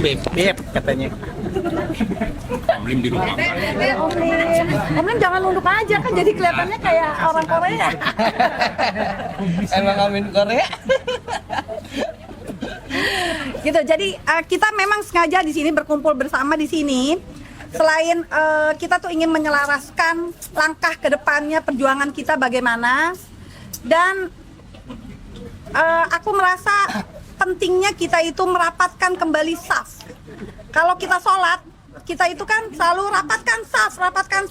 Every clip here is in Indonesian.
Beb katanya. Omlim di rumah. Omlim jangan nunduk aja kan jadi kelihatannya kayak orang Korea. Emang Amin Korea? Gitu. Jadi kita memang sengaja di sini berkumpul bersama di sini. Selain kita tuh ingin menyelaraskan langkah ke depannya perjuangan kita bagaimana, dan aku merasa pentingnya kita itu merapatkan kembali saf. Kalau kita sholat, kita itu kan selalu rapatkan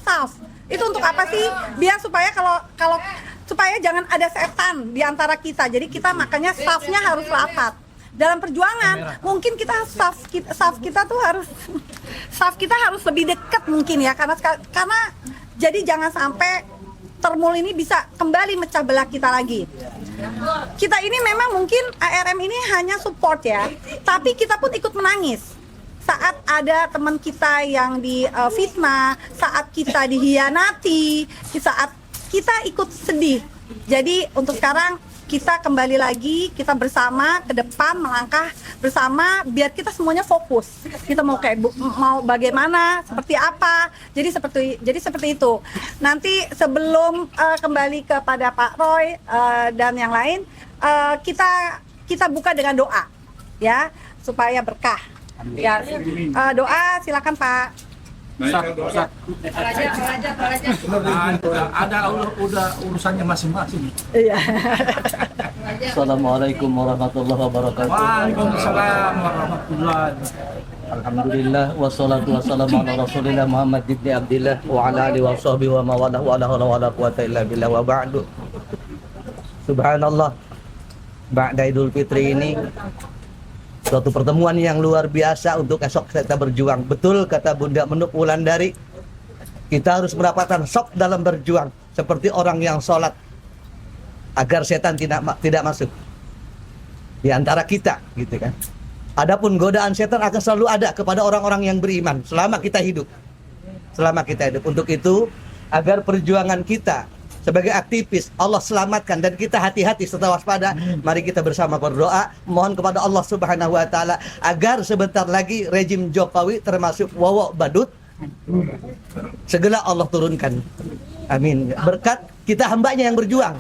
saf. Itu untuk apa sih? Biar supaya kalau supaya jangan ada setan di antara kita. Jadi kita makanya safnya harus rapat. Dalam perjuangan mungkin kita saf kita tuh harus lebih dekat mungkin ya, karena jadi jangan sampai Termul ini bisa kembali mecah belah kita lagi. Kita ini memang mungkin ARM ini hanya support ya, tapi kita pun ikut menangis saat ada teman kita yang difitnah, saat kita dihianati, saat kita ikut sedih. Jadi untuk sekarang kita kembali lagi, kita bersama ke depan melangkah bersama biar kita semuanya fokus. Kita mau bagaimana, seperti apa. Jadi seperti itu. Nanti sebelum kembali kepada Pak Roy dan yang lain, kita buka dengan doa ya, supaya berkah. Ya, doa silakan Pak. Ustaz. Ada udah urusannya masing-masing. Iya. Assalamualaikum warahmatullahi wabarakatuh. Waalaikumsalam warahmatullahi wabarakatuh. Alhamdulillah wassalatu wassalamu ala Rasulillah Muhammad ibn Abdillah wa ala alihi wa sahbihi wa mawalah wa la haula wa la quwata illa billah wa ba'du. Subhanallah. Ba'da Idul Fitri ini suatu pertemuan yang luar biasa untuk esok kita berjuang. Betul kata Bunda Menuk Wulandari, kita harus merapatkan sok dalam berjuang seperti orang yang sholat agar setan tidak masuk di antara kita, gitu kan. Adapun godaan setan akan selalu ada kepada orang-orang yang beriman selama kita hidup. Untuk itu, agar perjuangan kita sebagai aktivis Allah selamatkan dan kita hati-hati serta waspada, mari kita bersama berdoa mohon kepada Allah Subhanahu wa taala agar sebentar lagi rejim Jokowi termasuk Wawok Badut segera Allah turunkan. Amin. Berkat kita hambanya yang berjuang.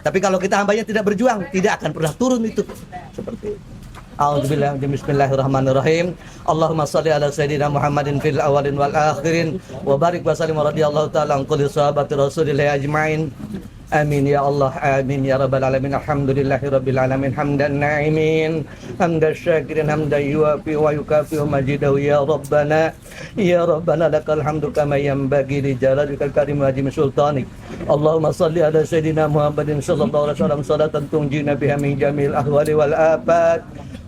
Tapi kalau kita hambanya tidak berjuang, tidak akan pernah turun itu. Seperti itu. A'udzubillahi bismillahirrahmanirrahim. Allahumma shalli ala sayyidina Muhammadin fil awalin wal akhirin wa barik wa sallim radhiyallahu ta'ala an kulli sahabati Rasulillah ajmain. Amin ya Allah, amin ya rabbal alamin. Alhamdulillahi rabbil alamin hamdan na'imin hamdan syakirin hamdan yuwafi wa yukafi majidahu ya rabbana lakal hamdu kama yanbaghi li jalalika karim wa azim sultanik. Allahumma salli ala sayyidina Muhammadin sallallahu alaihi wasallam salatan tunjina biha min jamil ahwali wal afat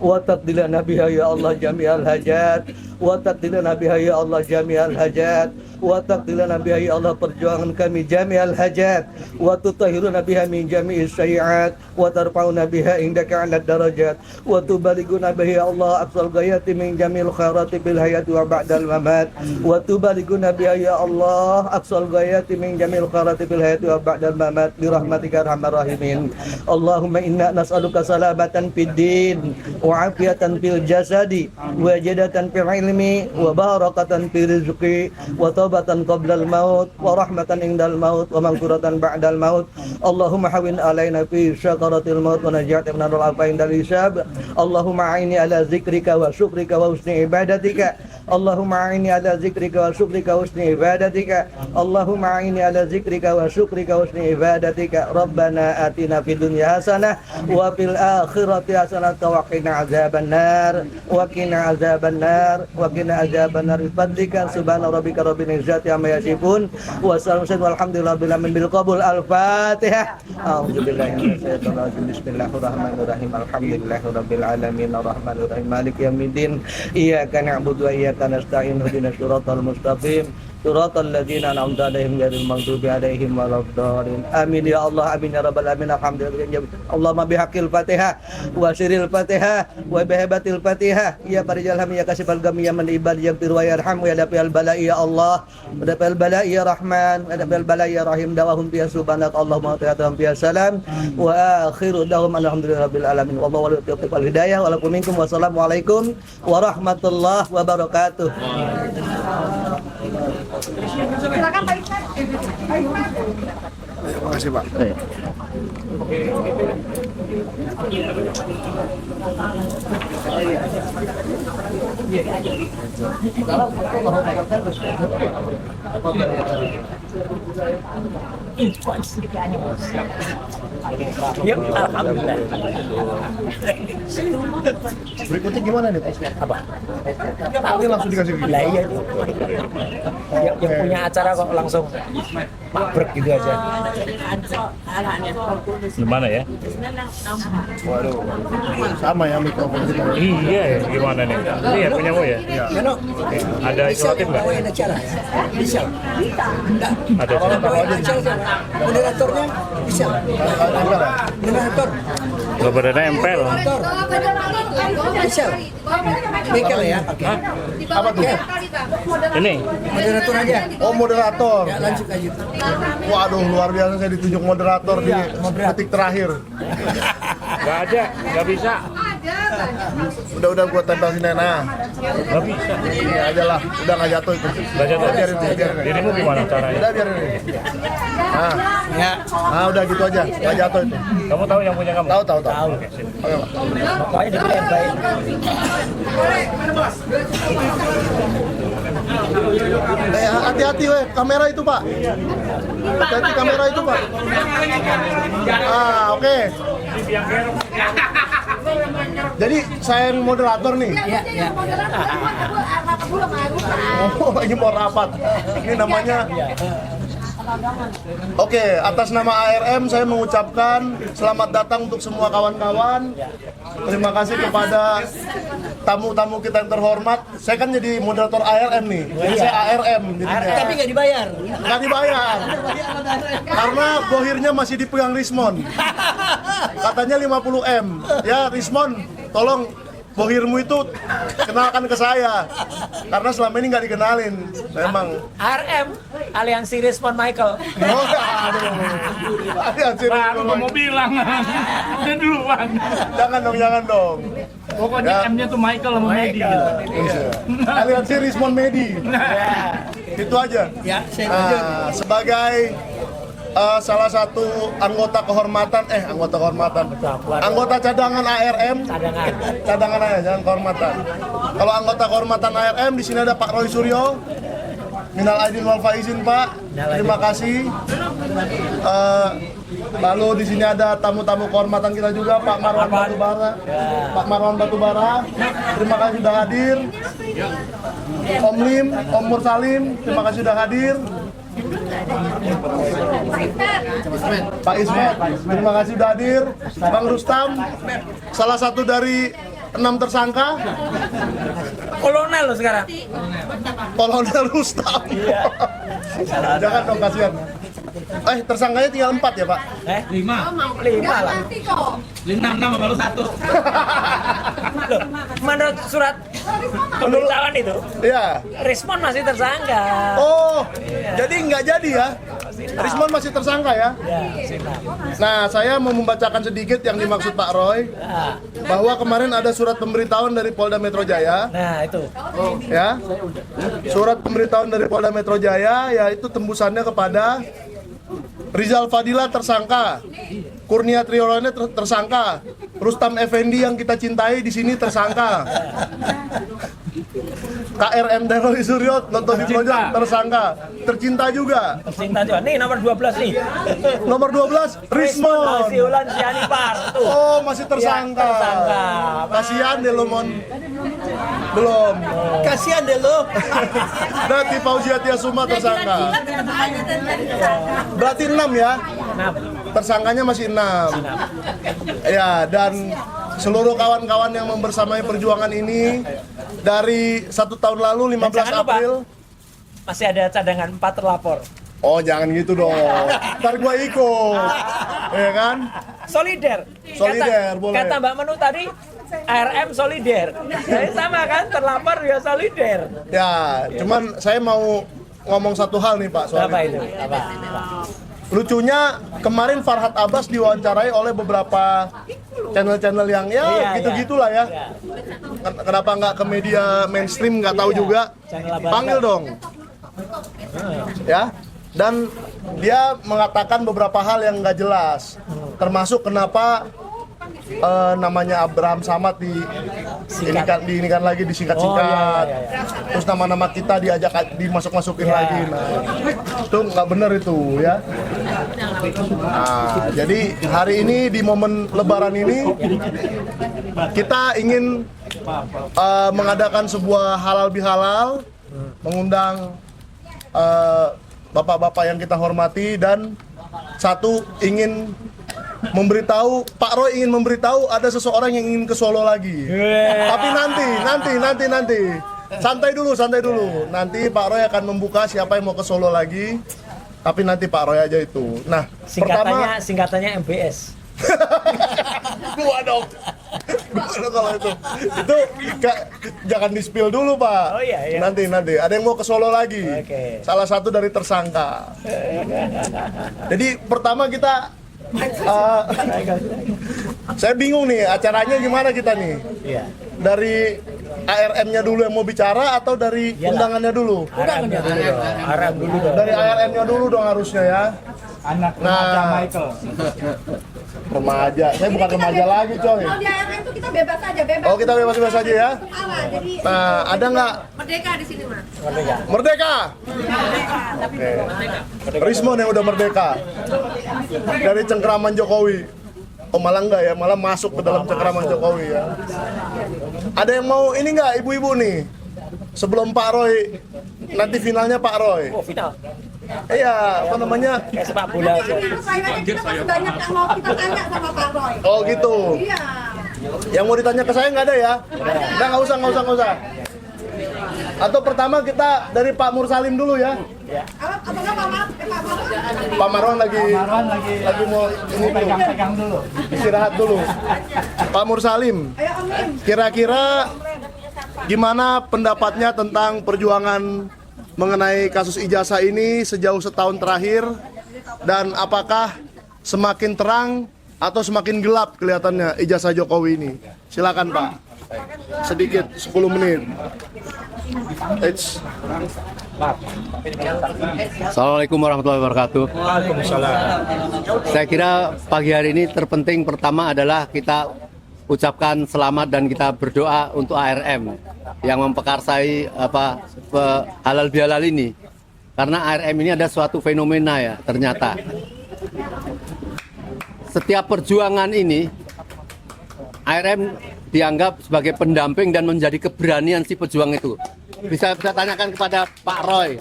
wa taqdilana biha ya Allah jami'al hajat wa taqdilana biha ya Allah jami'al hajat wa taqdilana biha ya Allah perjuangan kami jami'al hajat wa tutahhiruna biha min jami'is sayyi'at wa tarfa'una biha indaka 'alad darajat wa tubalighuna biha ya Allah aqsal ghayati min jami'il khairati bil hayati wa ba'dal mamat wa tubalighuna biha ya Allah aqsal ghayati min jami'il khairati bil hayati wa ba'dal mamat bi rahmatika arhamar rahimin. Allahumma inna nas'aluka salamatan fid din wa afiyatan fil jasadi wa jadatan fil ilmi wa barakatan fil rizqi wa taubatan qabla al-maut wa rahmatan indal maut wa maghfiratan ba'dal maut. Allahumma hawin alaina fi syakaratil maut wa naj'alna min al-afa indal hisab. Allahumma a'inni ala zikrika wa syukrika wa husni ibadatika. Allahumma a'inni ala zikrika wa syukrika wa husni ibadatika. Allahumma a'inni ala zikrika wa syukrika wa husni ibadatika. Rabbana atina fid dunya hasanah wa fil akhirati hasanah wa qina azaban nar wa qina azaban nar wa qina azaban nar bi fadlika subhana rabbika rabbil izzati amma yasifun wa salamun walhamdulillahi rabbil bil qabul al-fatihah. A'udzubillahi minasyaitonir rajim. Bismillahirrahmanirrahim. Alhamdulillahi rabbil alamin arrahmanir rahim maliki yaumiddin. Iyyaka na'budu wa iyyaka nasta'in ihdinas siratal mustaqim siratal ladzina an'amta 'alaihim ghairil maghdubi 'alaihim waladdallin. Amin ya Allah, amin ya rabbal alamin. Alhamdulillah. Allahumma bihaqqil Fatihah wa sirril Fatihah wa bihabatil Fatihah ya farijal ham ya kasifal gam ya man ibadi yaghfir wa yarham wa yadfa'ul bala'i ya Allah wa yadfa'ul bala'i ya Rahman wa yadfa'ul bala'i ya Rahim dawahum biya subhanak Allahumma wa ta'ala biya salam wa akhiru dahum alhamdulillahi rabbil alamin wallahu wal taufiq wal hidayah wa lakum minkum wassalamualaikum warahmatullahi wabarakatuh. Silakan Pak Ismet. Terima kasih Pak. Ya, alhamdulillah. Berikutnya gimana nih Pak? Apa? Nanti langsung dikasih gitu. Lah iya. Yang punya acara kok langsung mabrek gitu aja. Gimana ya? Waduh, sama ya mikrofon kita. Iya, gimana nih? Iya, punyamu ya? Iya. Ada isolatif nggak? Bisa. Ada isolatif. Moderatornya bisa. Moderator. Gak pada nempel. Bisa. Michael ya. Oke. Apa tuh? Ini? Moderator aja. Oh, moderator. Ya, lanjut aja. Waduh, luar biasa saya ditunjuk moderator di detik terakhir. Gak ada, gak bisa. Udah gua tempel sini nah. Gak bisa. Ini aja lah, udah nggak jatuh itu. Gak jatuh. Biarin. Dirimu gimana caranya? Udah biarin ini. Nah, Ya. udah gitu aja, nggak jatuh itu. Kamu tahu yang punya kamu? Tahu. Oke, sip. Oke, Pak. Pokoknya diberi yang baik. Hati-hati weh, kamera itu Pak. Hati-hati kamera itu Pak. Oke. Jadi saya yang moderator nih. Ya. Oh, ini mau rapat. Ini namanya. Oke, atas nama ARM saya mengucapkan selamat datang untuk semua kawan-kawan. Terima kasih kepada tamu-tamu kita yang terhormat. Saya kan jadi moderator ARM nih. Jadi saya ARM jadinya. Tapi nggak dibayar. Nggak dibayar. Karena bohirnya masih dipegang Rismon. Katanya 50M. Ya Rismon, tolong bohirmu itu kenalkan ke saya. Karena selama ini nggak dikenalin. Memang. RM Aliansi Respon Michael. Oh, aduh. Baru mau bilang. Udah duluan. Jangan dong. Pokoknya Ya. M-nya tuh Michael sama Medi gitu. Aliansi Rismon Medi. Itu aja. Ya, saya lanjut. Sebagai salah satu anggota kehormatan, anggota cadangan ARM, cadangan aja, jangan kehormatan. Kalau anggota kehormatan ARM di sini ada Pak Roy Suryo, minal aidin wal faizin Pak, terima kasih. Lalu di sini ada tamu-tamu kehormatan kita juga Pak Marwan Batubara, terima kasih sudah hadir. Om Lim, Om Mursalim, terima kasih sudah hadir. Pak Ismet, terima kasih sudah hadir. Bang Rustam, salah satu dari 6 tersangka. Kolonel lo sekarang. Kolonel Rustam. Jangan dong, kasihan. Tersangkanya tinggal 4 ya Pak? 5 lah. 5 baru 1. Loh, menurut surat pemberitahuan itu, Iya. Rismon masih tersangka. Oh, jadi nggak jadi ya? Rismon masih tersangka ya? Ya, siap. Nah, saya mau membacakan sedikit yang dimaksud Pak Roy, bahwa kemarin ada surat pemberitahuan dari Polda Metro Jaya, Nah, itu. ya. Surat pemberitahuan dari Polda Metro Jaya, yaitu tembusannya kepada Rizal Fadila tersangka, Kurnia Triolone tersangka, Rustam Effendi yang kita cintai di sini tersangka, KRM Roy Suryo, Noto Diplojong tersangka, tercinta juga. Cinta juga. Nih nomor 12 nih. Nomor 12, Rismon. Siulan Sianipar. Tuh. Oh, masih tersangka. Ya, tersangka. Kasihan deh lo, Mon. Belum. Kasihan deh lo. Berarti Fauzia Tiasuma tersangka. Berarti 6 ya? Nah, Tersangkanya masih 6. Ya, dan seluruh kawan-kawan yang membersamai perjuangan ini dari 1 tahun lalu 15 jangan lupa, April. masih ada cadangan 4 terlapor. Oh, jangan gitu dong. Ntar gua ikut. Ya kan? Solider. Solider, boleh. Kata Mbak Menu tadi ARM solider. Saya sama kan, terlapor ya solider. Ya, cuman saya mau ngomong satu hal nih Pak soal Apa itu. itu? Apa? Lucunya kemarin Farhad Abbas diwawancarai oleh beberapa channel-channel yang ya Iya, gitu-gitulah ya. Iya. Kenapa nggak ke media mainstream nggak tahu juga. Channel abang. Panggil dong. Ya. Dan dia mengatakan beberapa hal yang nggak jelas. Termasuk kenapa namanya Abraham Samad diinikan lagi disingkat-singkat. Oh, iya. Terus nama-nama kita dimasuk-masukin lagi. Nah, itu nggak benar itu ya. Nah, jadi hari ini di momen Lebaran ini kita ingin mengadakan sebuah halal bihalal, mengundang bapak-bapak yang kita hormati dan satu ingin memberitahu, Pak Roy ingin memberitahu ada seseorang yang ingin ke Solo lagi. Tapi nanti. Santai dulu. Nanti Pak Roy akan membuka siapa yang mau ke Solo lagi. Tapi nanti Pak Roy aja itu. Nah, Singkatannya MBS. gua dong kalau itu jangan di spill dulu Pak. Oh, iya. Nanti ada yang mau ke Solo lagi. Oke. Salah satu dari tersangka. Jadi pertama kita saya bingung nih acaranya gimana kita nih. Iya. Dari ARM-nya dulu yang mau bicara atau dari undangannya dulu? ARM dulu dong. Dari ARM-nya dulu dong harusnya ya. Anak remaja Michael. Remaja, saya bukan remaja lagi coy. Kalau di ARM itu kita bebas aja, bebas. Oh kita bebas-bebas aja ya. Jadi Nah ada nggak? merdeka di sini Mas. Merdeka. Oke. Rismon yang udah merdeka dari cengkeraman Jokowi. Oh malah enggak ya, malah masuk ke dalam cengkeraman Jokowi ya. Ada yang mau ini nggak ibu-ibu nih? Sebelum Pak Roy, nanti finalnya Pak Roy. Oh, final. Iya, apa namanya? Kayak sepak bola aja. Kita masih banyak yang mau kita tanya sama Pak Roy. Oh gitu. Iya. Yang mau ditanya ke saya nggak ada ya? Udah nggak usah. Atau pertama kita dari Pak Mursalim dulu ya. Apakah Pak Marwan? Pak Marwan lagi mau ini tuh, Pegang dulu. istirahat dulu. Pak Mursalim, Ayo Om Lim. kira-kira gimana pendapatnya tentang perjuangan mengenai kasus ijazah ini sejauh setahun terakhir dan apakah semakin terang atau semakin gelap kelihatannya ijazah Jokowi ini? Silakan Pak. Sedikit 10 menit. Assalamualaikum warahmatullahi wabarakatuh. Saya kira pagi hari ini terpenting pertama adalah kita ucapkan selamat dan kita berdoa untuk ARM yang memperkarsai halal bihalal ini. Karena ARM ini ada suatu fenomena ya ternyata. Setiap perjuangan ini ARM dianggap sebagai pendamping dan menjadi keberanian si pejuang itu. Bisa tanyakan kepada Pak Roy,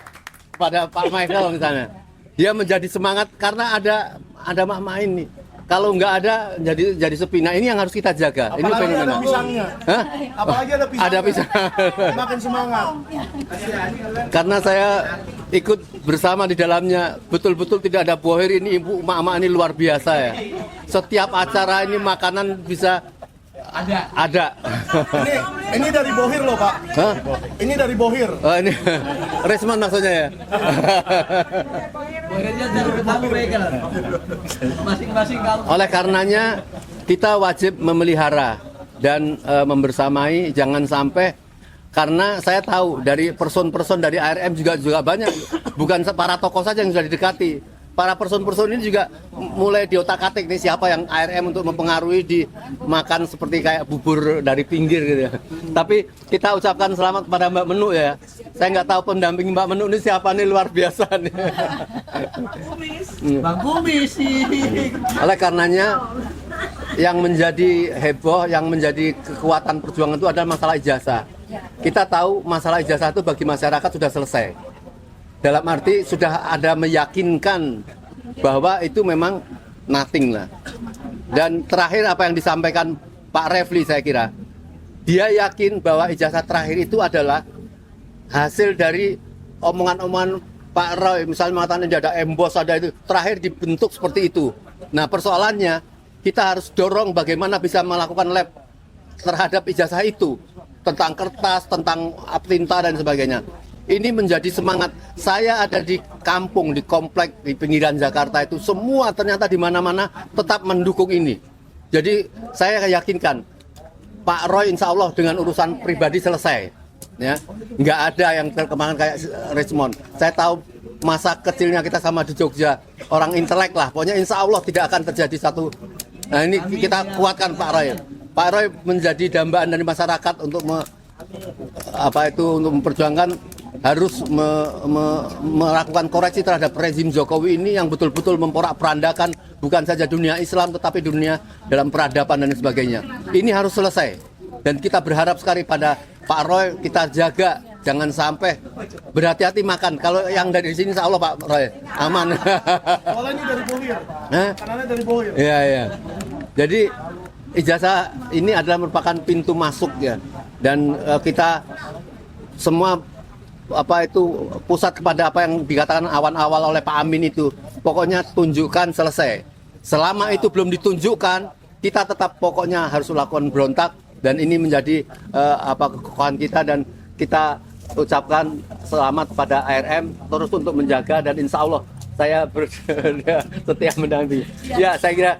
kepada Pak Michael misalnya. Dia menjadi semangat karena ada mak ini. Kalau nggak ada jadi sepi. Nah ini yang harus kita jaga. Apalagi ini fenomena. ada pisangnya. Hah? Apalagi ada pisang. Ada pisang. Makin semangat. Karena saya ikut bersama di dalamnya, betul-betul tidak ada bohir. Ini ibu emak-emak ini luar biasa ya. Setiap acara ini makanan bisa ada. Ini dari Bohir loh Pak. Hah? Ini dari Bohir. Oh, ini Resman maksudnya ya. Oleh karenanya kita wajib memelihara dan membersamai, jangan sampai, karena saya tahu dari person-person dari ARM juga banyak, bukan para tokoh saja yang sudah didekati. Para person-person ini juga mulai diotak-atik nih siapa yang ARM untuk mempengaruhi dimakan seperti kayak bubur dari pinggir gitu ya. Tapi kita ucapkan selamat kepada Mbak Menu ya. Saya nggak tahu pendamping Mbak Menu ini siapa nih, luar biasa nih. Bang Kumis sih. Oleh karenanya yang menjadi heboh, yang menjadi kekuatan perjuangan itu adalah masalah ijazah. Kita tahu masalah ijazah itu bagi masyarakat sudah selesai. Dalam arti sudah ada meyakinkan bahwa itu memang nothing lah. Dan terakhir apa yang disampaikan Pak Refli saya kira, dia yakin bahwa ijazah terakhir itu adalah hasil dari omongan-omongan Pak Roy, misalnya mengatakan ada embos, ada itu, terakhir dibentuk seperti itu. Nah persoalannya kita harus dorong bagaimana bisa melakukan lab terhadap ijazah itu, tentang kertas, tentang tinta dan sebagainya. Ini menjadi semangat. Saya ada di kampung, di komplek, di pinggiran Jakarta itu, semua ternyata di mana-mana tetap mendukung ini. Jadi saya yakinkan Pak Roy insya Allah dengan urusan pribadi selesai. Ya, nggak ada yang terkembangkan kayak Richmond. Saya tahu masa kecilnya kita sama di Jogja, orang intelek lah. Pokoknya insya Allah tidak akan terjadi satu. Nah ini kita kuatkan Pak Roy. Pak Roy menjadi dambaan dari masyarakat untuk untuk memperjuangkan harus melakukan koreksi terhadap rezim Jokowi ini yang betul-betul memporak-porandakan bukan saja dunia Islam tetapi dunia dalam peradaban dan sebagainya. Ini harus selesai dan kita berharap sekali pada Pak Roy, kita jaga jangan sampai berhati-hati makan. Kalau yang dari sini insya Allah Pak Roy aman. Soalnya ini dari Bohir. Kanannya dari Bohir. Iya. Jadi ijazah ini adalah merupakan pintu masuk ya. Dan kita semua pusat kepada apa yang dikatakan awal-awal oleh Pak Amin itu. Pokoknya tunjukkan selesai. Selama itu belum ditunjukkan, kita tetap pokoknya harus melakukan berontak dan ini menjadi kekokohan kita dan kita ucapkan selamat pada ARM terus untuk menjaga dan insya Allah saya setia mendampingi. Ya, saya kira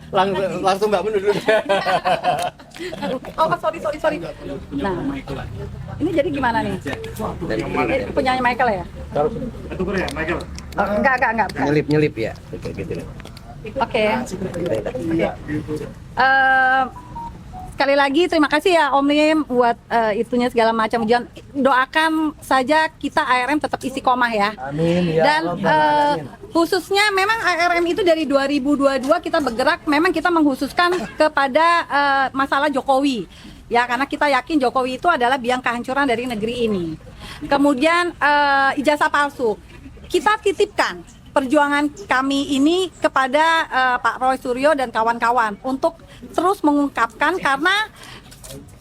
langsung Mbak menurut. Oh, sorry. Nah, ini jadi gimana nih? Punyanya Michael ya? Michael. Enggak. Nyelip ya. Oke. Sekali lagi terima kasih ya Om Lim buat itunya segala macam. Jangan doakan saja kita ARM tetap istiqomah ya. Amin ya. Dan khususnya memang ARM itu dari 2022 kita bergerak memang kita mengkhususkan kepada masalah Jokowi. Ya karena kita yakin Jokowi itu adalah biang kehancuran dari negeri ini. Kemudian ijazah palsu. Kita titipkan perjuangan kami ini kepada Pak Roy Suryo dan kawan-kawan untuk terus mengungkapkan karena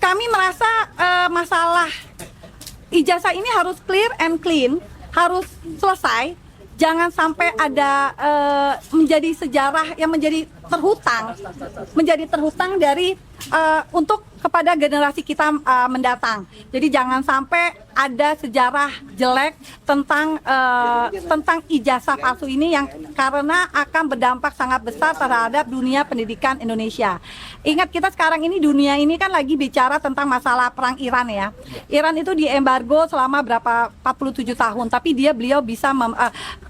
kami merasa masalah ijazah ini harus clear and clean, harus selesai, jangan sampai ada menjadi sejarah yang menjadi terhutang dari untuk kepada generasi kita mendatang. Jadi jangan sampai ada sejarah jelek tentang ijazah palsu ini yang karena akan berdampak sangat besar terhadap dunia pendidikan Indonesia. Ingat kita sekarang ini dunia ini kan lagi bicara tentang masalah perang Iran ya. Iran itu diembargo selama berapa 47 tahun, tapi beliau bisa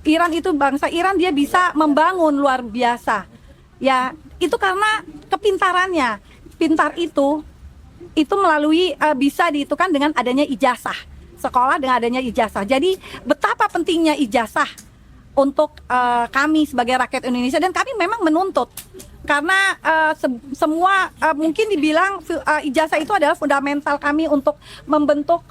Iran itu bangsa Iran dia bisa membangun luar biasa. Ya, itu karena kepintarannya. Pintar itu melalui bisa dihitungkan dengan adanya ijazah. Sekolah dengan adanya ijazah. Jadi betapa pentingnya ijazah untuk kami sebagai rakyat Indonesia dan kami memang menuntut karena semua mungkin dibilang ijazah itu adalah fundamental kami untuk membentuk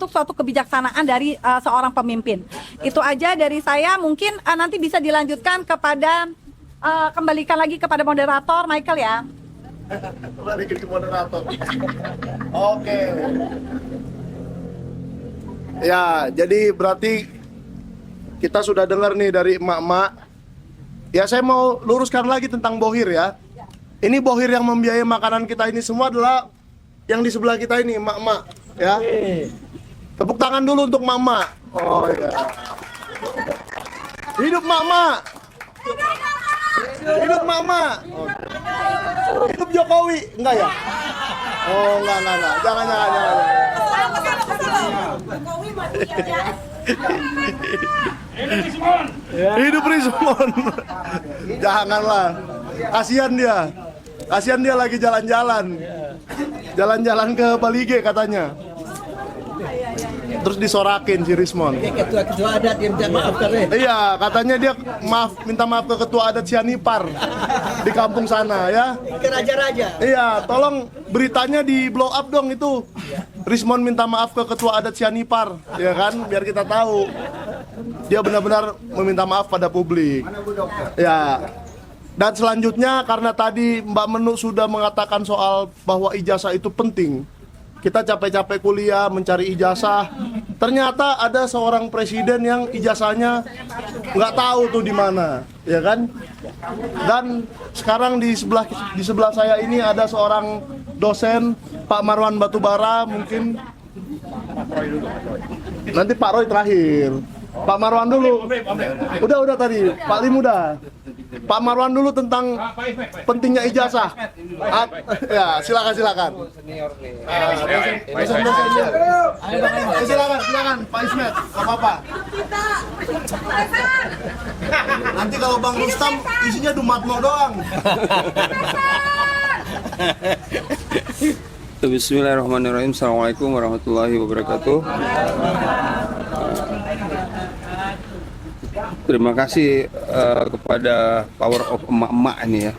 suatu kebijaksanaan dari seorang pemimpin. Itu aja dari saya. Mungkin nanti bisa dilanjutkan kepada kembalikan lagi kepada moderator Michael ya. Balikin ke moderator. Oke. Ya, jadi berarti kita sudah dengar nih dari emak-emak. Ya, saya mau luruskan lagi tentang Bohir ya. Ini Bohir yang membiayai makanan kita ini semua adalah yang di sebelah kita ini, emak-emak ya. Tepuk tangan dulu untuk emak-emak. Oh ya. Hidup emak-emak. Hidup emak-emak. Hidup Jokowi, enggak ya? Oh, enggak. Jangan. Hidup Rismon. Janganlah. Kasihan dia lagi jalan-jalan. Jalan-jalan ke Balige katanya. Terus disorakin si Rismon. Ketua adat yang minta maaf karena. Iya, katanya dia minta maaf ke ketua adat Sianipar di kampung sana ya. Ke raja-raja. Iya, tolong beritanya di blow up dong itu. Rismon minta maaf ke ketua adat Sianipar, ya kan? Biar kita tahu. Dia benar-benar meminta maaf pada publik. Ya. Dan selanjutnya karena tadi Mbak Menu sudah mengatakan soal bahwa ijazah itu penting. kita capek-capek kuliah mencari ijazah, ternyata ada seorang presiden yang ijazahnya nggak tahu tuh di mana, ya kan? Dan sekarang di sebelah saya ini ada seorang dosen, Pak Marwan Batubara, mungkin nanti Pak Roy terakhir. Pak Marwan dulu. Udah tadi. Pak Lim udah. Pak Marwan dulu tentang pentingnya ijazah. Ya, silakan. Dosen-dosennya. Silakan Pak Ismet. Gak apa-apa. Nanti kalau Bang Rustam isinya Dumatmo doang. Bismillahirrahmanirrahim. Assalamualaikum warahmatullahi wabarakatuh. Terima kasih kepada power of emak-emak ini ya.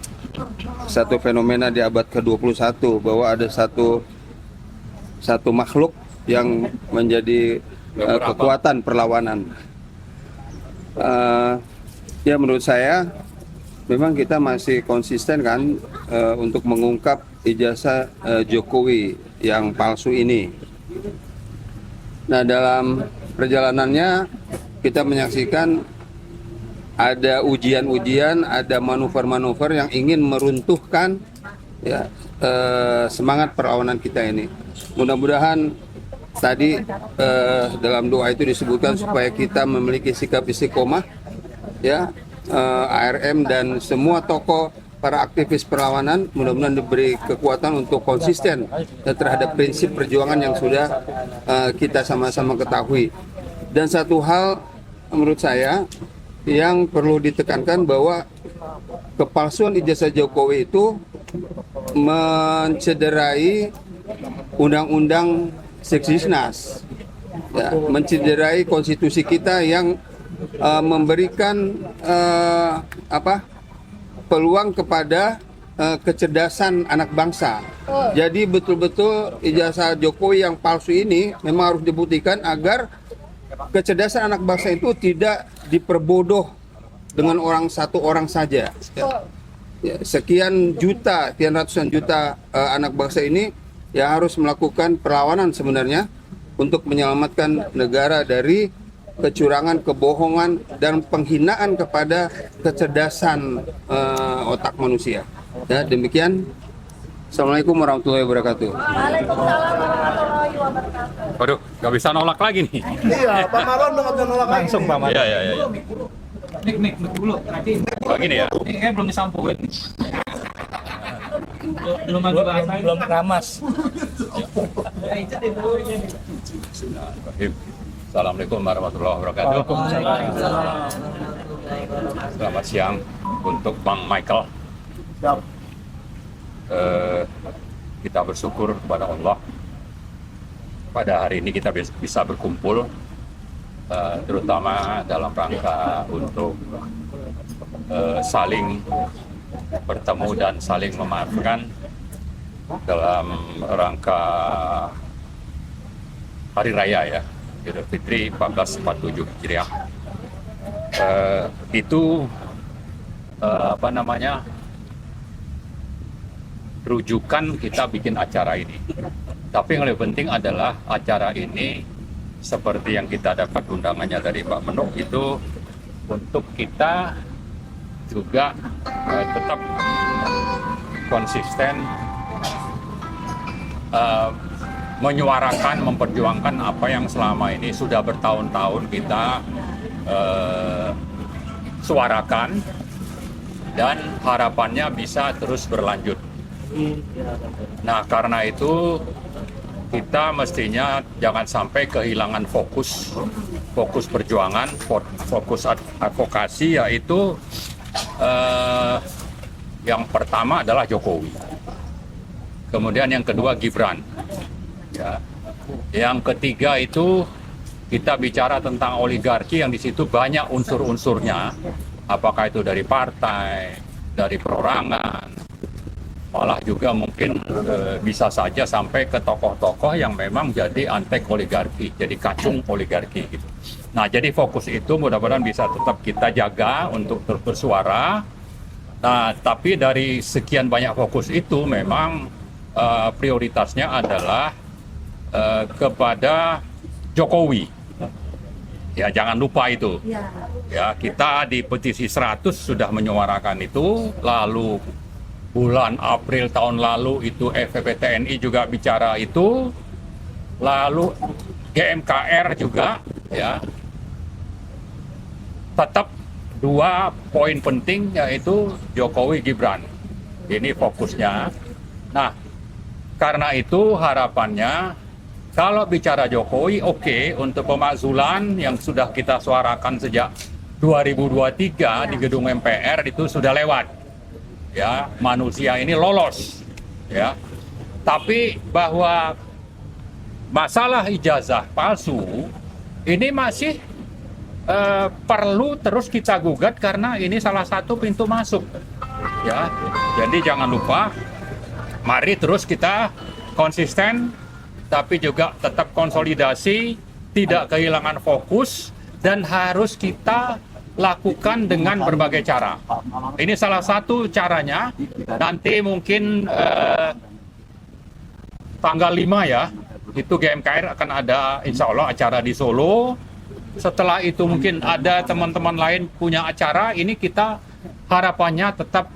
Satu fenomena di abad ke-21 bahwa ada satu makhluk yang menjadi kekuatan perlawanan. Ya menurut saya memang kita masih konsisten kan untuk mengungkap ijazah Jokowi yang palsu ini. Nah, dalam perjalanannya kita menyaksikan ada ujian-ujian, ada manuver-manuver yang ingin meruntuhkan ya semangat perlawanan kita ini. Mudah-mudahan tadi dalam doa itu disebutkan supaya kita memiliki sikap istiqomah ya. ARM dan semua tokoh para aktivis perlawanan mudah-mudahan diberi kekuatan untuk konsisten terhadap prinsip perjuangan yang sudah kita sama-sama ketahui. Dan satu hal menurut saya yang perlu ditekankan bahwa kepalsuan ijazah Jokowi itu mencederai undang-undang Seksisnas, ya, mencederai konstitusi kita yang memberikan peluang kepada kecerdasan anak bangsa. Jadi betul-betul ijazah Jokowi yang palsu ini memang harus dibuktikan agar kecerdasan anak bangsa itu tidak diperbodoh dengan satu orang saja. Ya, sekian ratusan juta anak bangsa ini yang harus melakukan perlawanan sebenarnya untuk menyelamatkan negara dari kecurangan, kebohongan, dan penghinaan kepada kecerdasan otak manusia. Ya, demikian. Assalamualaikum warahmatullahi wabarakatuh. Waalaikumsalam warahmatullahi wabarakatuh. Waduh, nggak bisa nolak lagi nih. Iya, Pak Marwan udah nggak bisa nolak lagi. Langsung Pak Marwan. Iya. Nik dulu. Nanti Begini ya. ini kayak belum disampuin. Belum keramas. Assalamualaikum warahmatullahi wabarakatuh. Selamat siang untuk Bang Michael. Kita bersyukur kepada Allah pada hari ini kita bisa berkumpul, terutama dalam rangka untuk saling bertemu dan saling memaafkan dalam rangka Hari Raya ya, Idul Fitri 1447 Hijriah. Itu rujukan kita bikin acara ini. Tapi yang lebih penting adalah acara ini seperti yang kita dapat undangannya dari Pak Menuk itu untuk kita juga tetap konsisten menyuarakan, memperjuangkan apa yang selama ini sudah bertahun-tahun kita suarakan dan harapannya bisa terus berlanjut. Nah, karena itu kita mestinya jangan sampai kehilangan fokus perjuangan, fokus advokasi, yaitu yang pertama adalah Jokowi, kemudian yang kedua Gibran, ya. Yang ketiga itu kita bicara tentang oligarki yang di situ banyak unsur-unsurnya, apakah itu dari partai, dari perorangan, malah juga mungkin bisa saja sampai ke tokoh-tokoh yang memang jadi antek oligarki, jadi kacung oligarki gitu. Nah, jadi fokus itu mudah-mudahan bisa tetap kita jaga untuk terus bersuara. Nah, tapi dari sekian banyak fokus itu memang prioritasnya adalah kepada Jokowi. Ya, jangan lupa itu. Ya. Ya, kita di petisi 100 sudah menyuarakan itu, lalu bulan April tahun lalu itu FVP TNI juga bicara itu, lalu GMKR juga, ya. Tetap 2 poin penting yaitu Jokowi Gibran. Ini fokusnya. Nah, karena itu harapannya kalau bicara Jokowi oke, untuk pemakzulan yang sudah kita suarakan sejak 2023 di gedung MPR itu sudah lewat. Ya, manusia ini lolos. Ya. Tapi bahwa masalah ijazah palsu ini masih perlu terus kita gugat karena ini salah satu pintu masuk. Ya. Jadi jangan lupa, mari terus kita konsisten tapi juga tetap konsolidasi, tidak kehilangan fokus, dan harus kita lakukan dengan berbagai cara. Ini salah satu caranya. Nanti mungkin tanggal 5 ya, itu GMKR akan ada insya Allah acara di Solo. Setelah itu mungkin ada teman-teman lain punya acara. Ini kita harapannya tetap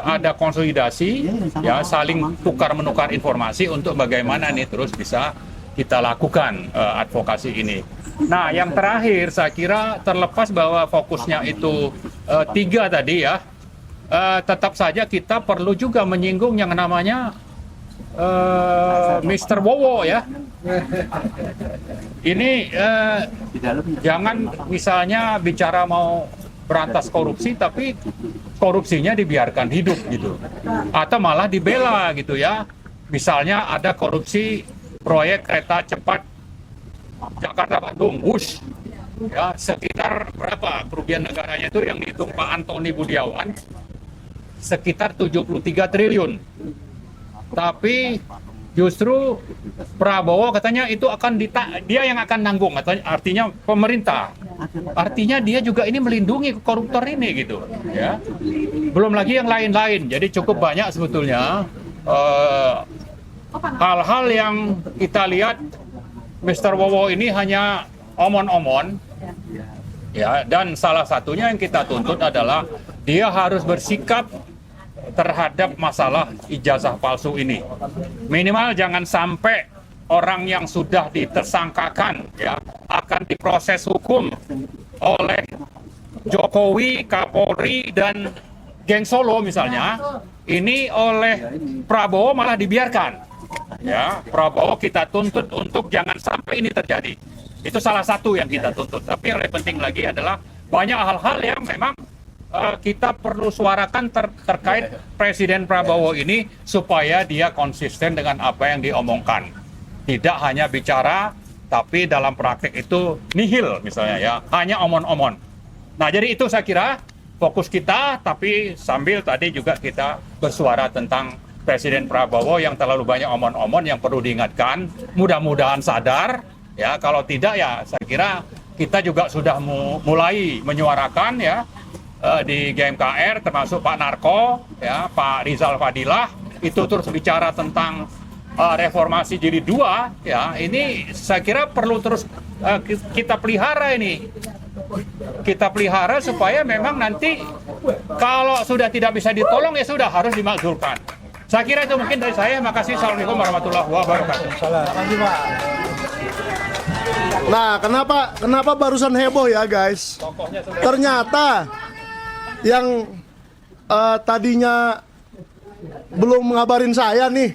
ada konsolidasi, ya, saling tukar-menukar informasi untuk bagaimana nih terus bisa kita lakukan advokasi ini. Nah, yang terakhir saya kira terlepas bahwa fokusnya itu 3 tadi ya, tetap saja kita perlu juga menyinggung yang namanya Mr. Wowo ya. Ini jangan misalnya bicara mau berantas korupsi tapi korupsinya dibiarkan hidup gitu, atau malah dibela gitu ya. Misalnya ada korupsi proyek kereta cepat Jakarta-Bandung, WUS, ya, sekitar berapa kerugian negaranya itu yang dihitung Pak Antoni Budiawan, sekitar 73 triliun. Tapi justru Prabowo katanya itu akan dia yang akan nanggung, artinya pemerintah. Artinya dia juga ini melindungi koruptor ini gitu, ya. Belum lagi yang lain-lain. Jadi cukup banyak sebetulnya hal-hal yang kita lihat Mr. Wowo ini hanya omon-omon, ya. Dan salah satunya yang kita tuntut adalah dia harus bersikap terhadap masalah ijazah palsu ini. Minimal jangan sampai orang yang sudah ditersangkakan ya akan diproses hukum oleh Jokowi, Kapolri, dan geng Solo misalnya, ini oleh Prabowo malah dibiarkan. Ya, Prabowo kita tuntut untuk jangan sampai ini terjadi. Itu salah satu yang kita tuntut. Tapi yang lebih penting lagi adalah banyak hal-hal yang memang kita perlu suarakan terkait Presiden Prabowo ini supaya dia konsisten dengan apa yang diomongkan. Tidak hanya bicara, tapi dalam praktek itu nihil misalnya ya, hanya omon-omon. Nah, jadi itu saya kira fokus kita, tapi sambil tadi juga kita bersuara tentang Presiden Prabowo yang terlalu banyak omon-omon yang perlu diingatkan. Mudah-mudahan sadar, ya. Kalau tidak ya saya kira kita juga sudah mulai menyuarakan ya di GMKR, termasuk Pak Narko, ya, Pak Rizal Fadilah, itu terus bicara tentang reformasi jilid 2, ya. Ini saya kira perlu terus kita pelihara ini. Kita pelihara supaya memang nanti kalau sudah tidak bisa ditolong ya sudah harus dimakzulkan. Saya kira itu mungkin dari saya. Makasih. Assalamualaikum warahmatullahi wabarakatuh. Nah, kenapa barusan heboh ya guys? Ternyata yang tadinya belum ngabarin saya nih,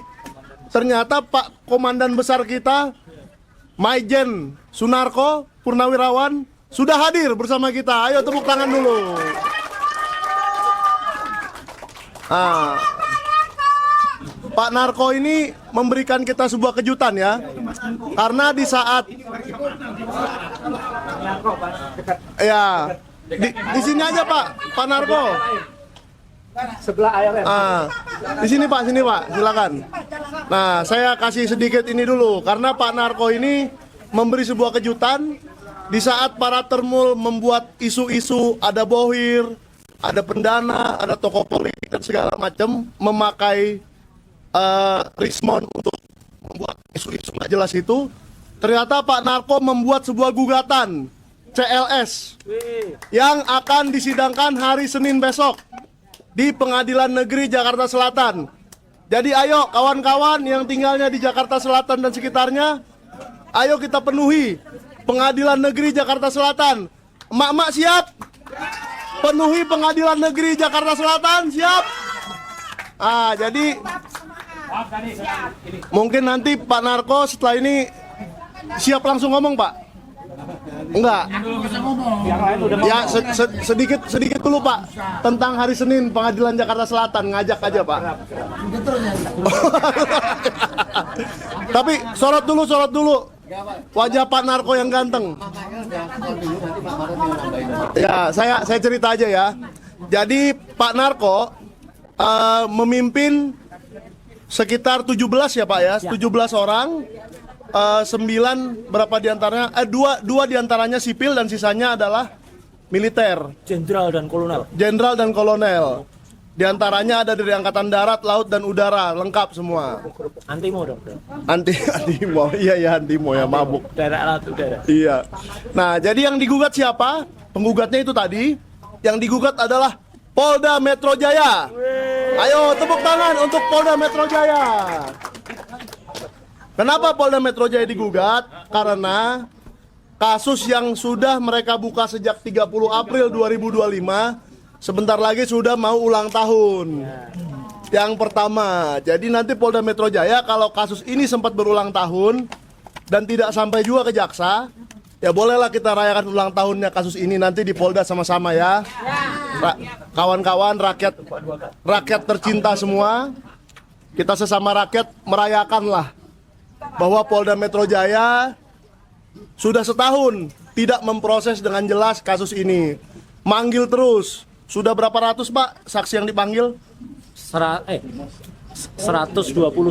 ternyata Pak Komandan Besar kita, Maijen Sunarko Purnawirawan, sudah hadir bersama kita. Ayo tepuk tangan dulu. Nah, Pak Narko ini memberikan kita sebuah kejutan ya, karena di saat ya di sini aja Pak Narko. Sebelah ARM. Di sini Pak, silakan. Nah, saya kasih sedikit ini dulu karena Pak Narko ini memberi sebuah kejutan di saat para termul membuat isu-isu ada bohir, ada pendana, ada tokoh politik dan segala macam memakai Rismon untuk membuat isu-isu nggak jelas itu, ternyata Pak Narko membuat sebuah gugatan CLS yang akan disidangkan hari Senin besok di Pengadilan Negeri Jakarta Selatan. Jadi ayo kawan-kawan yang tinggalnya di Jakarta Selatan dan sekitarnya, ayo kita penuhi Pengadilan Negeri Jakarta Selatan. Emak-emak siap? Penuhi Pengadilan Negeri Jakarta Selatan, siap? Jadi mungkin nanti Pak Narko setelah ini siap langsung ngomong, Pak? Enggak. Ya sedikit dulu, Pak, tentang hari Senin Pengadilan Jakarta Selatan, ngajak aja, Pak. Tapi sorot dulu. Wajah Pak Narko yang ganteng. Ya, saya cerita aja ya. Jadi Pak Narko memimpin sekitar 17 ya Pak ya, 17 orang, 9 berapa diantaranya, dua diantaranya sipil dan sisanya adalah militer. Jenderal dan kolonel. Diantaranya ada dari Angkatan Darat, Laut dan Udara, lengkap semua. Antimo dong. Antimo, iya Antimo ya, mabuk. Darat, laut, udara. Iya. Nah, jadi yang digugat siapa? Penggugatnya itu tadi. Yang digugat adalah Polda Metro Jaya. Ayo tepuk tangan untuk Polda Metro Jaya. Kenapa Polda Metro Jaya digugat? Karena kasus yang sudah mereka buka sejak 30 April 2025 sebentar lagi sudah mau ulang tahun. Yang pertama, jadi nanti Polda Metro Jaya kalau kasus ini sempat berulang tahun dan tidak sampai juga ke jaksa, ya bolehlah kita rayakan ulang tahunnya kasus ini nanti di Polda sama-sama ya. Kawan-kawan rakyat tercinta semua, kita sesama rakyat merayakanlah bahwa Polda Metro Jaya sudah setahun tidak memproses dengan jelas kasus ini. Manggil terus. Sudah berapa ratus Pak saksi yang dipanggil? 120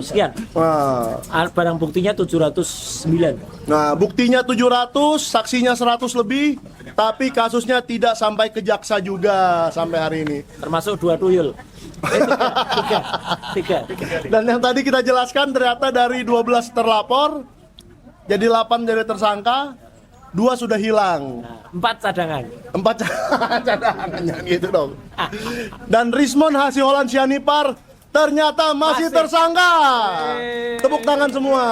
sekian. Wah. Barang buktinya 709. Nah, buktinya 700, saksinya 100 lebih, tapi kasusnya tidak sampai ke jaksa juga sampai hari ini. Termasuk 2 tuyul. Tiga. Dan yang tadi kita jelaskan ternyata dari 12 terlapor jadi 8 jadi tersangka, 2 sudah hilang. 4 cadangan. 4 cadangan, jangan gitu dong. Dan Rismon Hasiholan Sianipar ternyata masih tersangka. Tepuk tangan semua.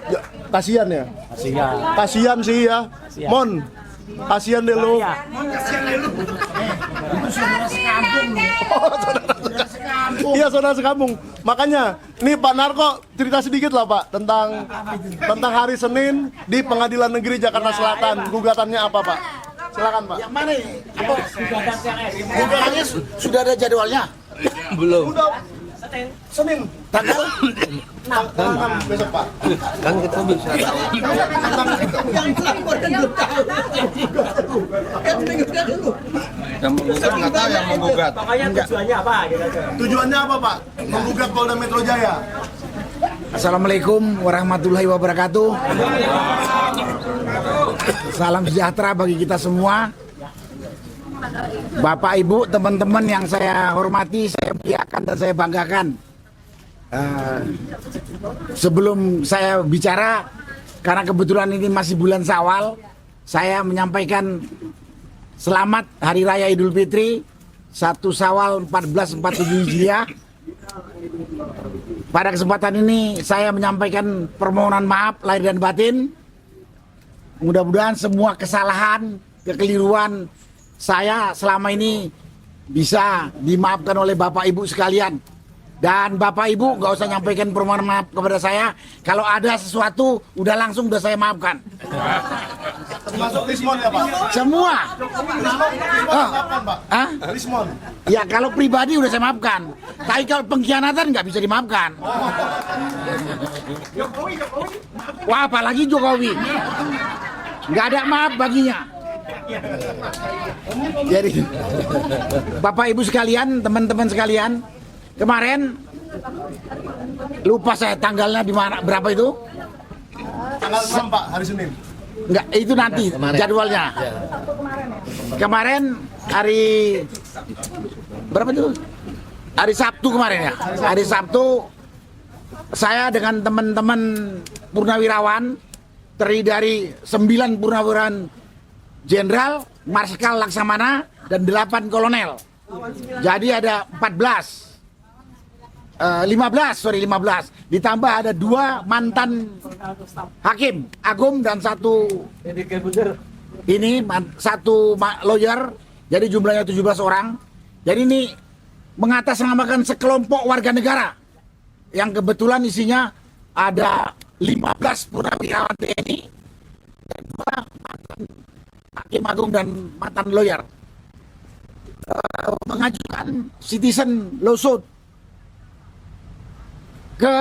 Ya, kasihan ya. Kasihan sih ya. Mon, kasihan deh lu. Iya, saudara sekampung. Makanya, nih Pak Narko cerita sedikit lah Pak tentang hari Senin di Pengadilan Negeri Jakarta Selatan. Gugatannya apa Pak? Silakan Pak. Yang mana nih? Apa? Gugatannya sudah ada jadwalnya? Belum. Udah. Senin. Tanggal? Tanggal besok Pak. Kan kita bisa tahu. Yang menggugat nggak tahu yang menggugat. Pokoknya tujuannya apa? Tujuannya apa Pak? Menggugat Polda Metro Jaya. Assalamualaikum warahmatullahi wabarakatuh. Salam sejahtera bagi kita semua. Bapak, Ibu, teman-teman yang saya hormati, saya muliakan dan saya banggakan. Sebelum saya bicara, karena kebetulan ini masih bulan Syawal, saya menyampaikan selamat Hari Raya Idul Fitri 1 Syawal 1447 Hijriah. Pada kesempatan ini saya menyampaikan permohonan maaf lahir dan batin. Mudah-mudahan semua kesalahan, kekeliruan saya selama ini bisa dimaafkan oleh Bapak Ibu sekalian. Dan Bapak Ibu nggak usah nyampaikan permohonan maaf kepada saya. Kalau ada sesuatu udah langsung udah saya maafkan. Termasuk Rismon ya Pak? Semua. Rismon. Ya kalau pribadi udah saya maafkan. Tapi kalau pengkhianatan nggak bisa dimaafkan. Wah, apalagi Jokowi. Nggak ada maaf baginya. Jadi Bapak Ibu sekalian, teman-teman sekalian, kemarin lupa saya tanggalnya di mana, berapa itu? Tanggal 6 Pak, hari Senin. Enggak, itu nanti jadwalnya. Kemarin hari berapa itu? Hari Sabtu kemarin ya. Hari Sabtu saya dengan teman-teman purnawirawan terdiri dari 9 purnawirawan jenderal, marskal laksamana, dan 8 kolonel. Jadi ada 15. Ditambah ada 2 mantan hakim agung dan 1 lawyer. Jadi jumlahnya 17 orang. Jadi ini mengatasnamakan sekelompok warga negara yang kebetulan isinya ada 15 purnawirawan TNI dan 2 mantan hakim agung dan mantan lawyer, mengajukan citizen lawsuit ke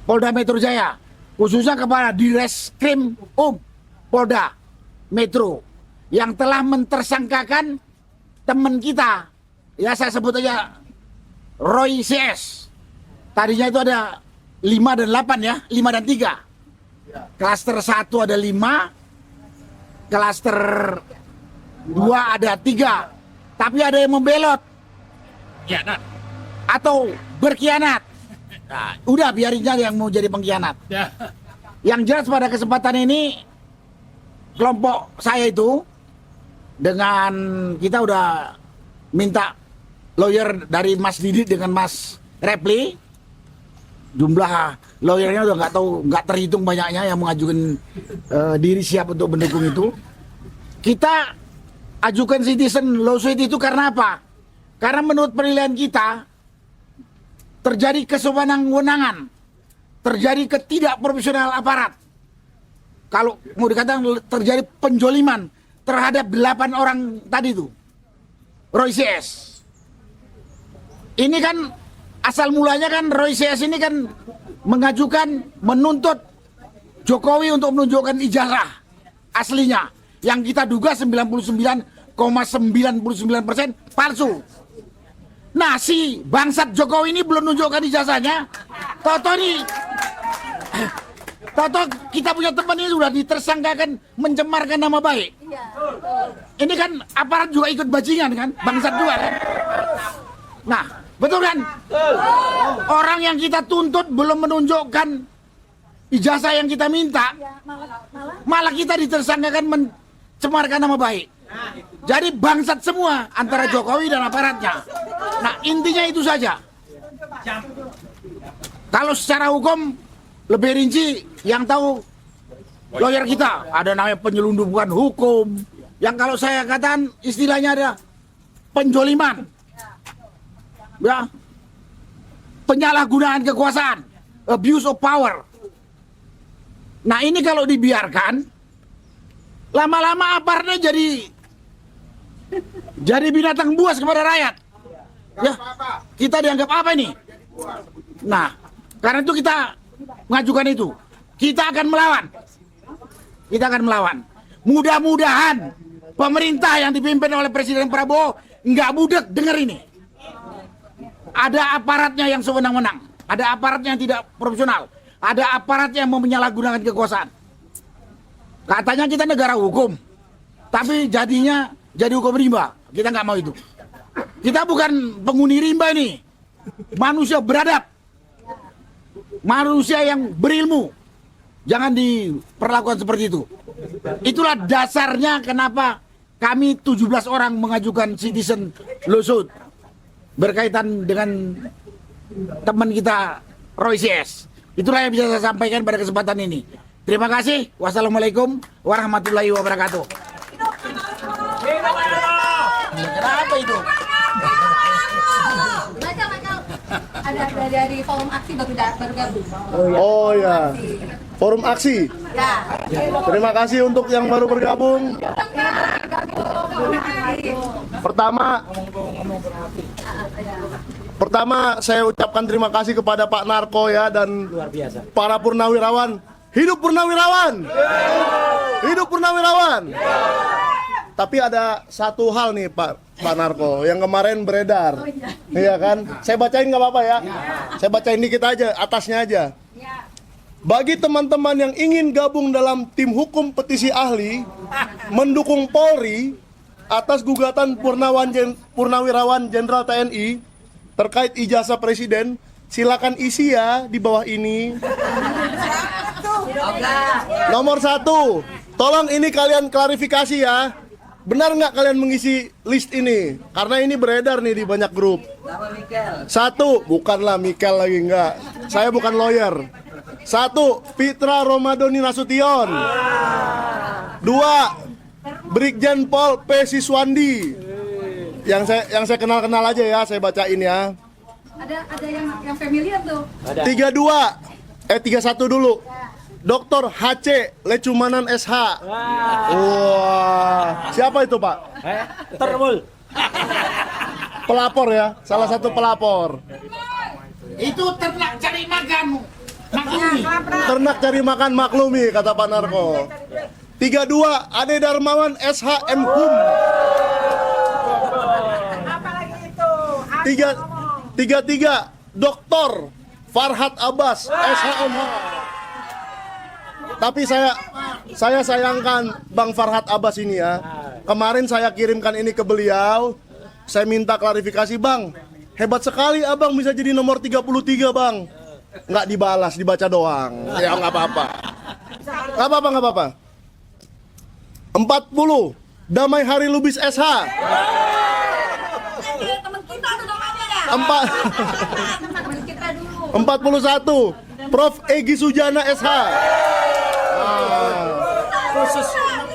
Polda Metro Jaya, khususnya kepada Direskrim Polda Metro yang telah mentersangkakan teman kita, ya saya sebut aja Roy CS. Tadinya itu ada 5 dan 8 ya, 5 dan 3. Klaster 1 ada 5, klaster 2 ada 3. Tapi ada yang membelot atau berkhianat. Nah, udah biarin aja yang mau jadi pengkhianat. Yang jelas pada kesempatan ini kelompok saya itu dengan kita udah minta lawyer dari Mas Didi dengan Mas Repli. Jumlah lawyernya udah nggak terhitung banyaknya yang mengajukan diri siap untuk mendukung itu. Kita ajukan citizen lawsuit itu karena apa? Karena menurut penilaian kita terjadi kesewenang-wenangan, terjadi ketidakprofesional aparat. Kalau mau dikatakan terjadi penjoliman terhadap 8 orang tadi itu, Roy CS. Ini kan asal mulanya kan Roy CS ini kan menuntut Jokowi untuk menunjukkan ijazah aslinya yang kita duga 99,99% palsu. Nah, si bangsat Jokowi ini belum nunjukkan ijazahnya. Toto kita punya teman ini sudah ditersangkakan mencemarkan nama baik. Ini kan aparat juga ikut bajingan kan, bangsat juga kan. Nah, betul kan? Orang yang kita tuntut belum menunjukkan ijazah yang kita minta, malah kita ditersangkakan mencemarkan nama baik. Jadi bangsat semua antara Jokowi dan aparatnya. Nah, intinya itu saja. Kalau secara hukum lebih rinci yang tahu lawyer kita, ada namanya penyelundupan hukum. Yang kalau saya katakan istilahnya ada penjoliman. Ya. Penyalahgunaan kekuasaan, abuse of power. Nah, ini kalau dibiarkan lama-lama aparatnya jadi binatang buas kepada rakyat. Ya, kita dianggap apa ini? Nah, karena itu kita mengajukan itu. Kita akan melawan. Kita akan melawan. Mudah-mudahan pemerintah yang dipimpin oleh Presiden Prabowo nggak budek dengar ini. Ada aparatnya yang sewenang-wenang. Ada aparatnya yang tidak profesional. Ada aparatnya yang mau menyalahgunakan kekuasaan. Katanya kita negara hukum. Tapi jadinya jadi hukum rimba. Kita nggak mau itu. Kita bukan penghuni rimba ini. Manusia beradab. Manusia yang berilmu. Jangan diperlakukan seperti itu. Itulah dasarnya kenapa kami 17 orang mengajukan citizen lawsuit berkaitan dengan teman kita Roy CS. Itulah yang bisa saya sampaikan pada kesempatan ini. Terima kasih. Wassalamualaikum warahmatullahi wabarakatuh. Kenapa itu? Ada dari forum aksi baru gabung. Oh ya, forum aksi. Ya. Terima kasih untuk yang baru bergabung. Pertama saya ucapkan terima kasih kepada Pak Narko ya dan para purnawirawan. Hidup purnawirawan. Hidup purnawirawan. Tapi ada satu hal nih Pak Narko yang kemarin beredar. Iya kan? Saya bacain nggak apa-apa ya? Saya bacain dikit aja, atasnya aja. Bagi teman-teman yang ingin gabung dalam tim hukum petisi ahli mendukung Polri atas gugatan Purnawirawan Jenderal TNI terkait ijazah Presiden, silakan isi ya di bawah ini. Nomor 1, tolong ini kalian klarifikasi ya. Benar nggak kalian mengisi list ini? Karena ini beredar nih di banyak grup. 1, bukanlah Mikel lagi, enggak. Saya bukan lawyer. 1, Fitra Romadoni Nasution. 2, Brigjen Pol P. Siswandi. Yang saya kenal aja ya, saya bacain ya. Ada yang familiar tuh. 31 dulu. Dr. HC Lecumanan SH. Wah, siapa itu Pak? Termul. Pelapor ya, salah satu pelapor. Itu ternak cari makan. Maklumi. Ternak cari makan maklumi, kata Pak Narko. 32, Ade Darmawan SH MHUM. 33, Dr. Farhad Abbas SHMH. Tapi saya sayangkan Bang Farhad Abbas ini ya. Kemarin saya kirimkan ini ke beliau. Saya minta klarifikasi, Bang. Hebat sekali Abang bisa jadi nomor 33, Bang. Nggak dibalas, dibaca doang. Ya nggak apa-apa. Nggak apa-apa. 40, Damai Hari Lubis SH. Teman kita tuh namanya ya. 41, Prof. Egy Sujana SH.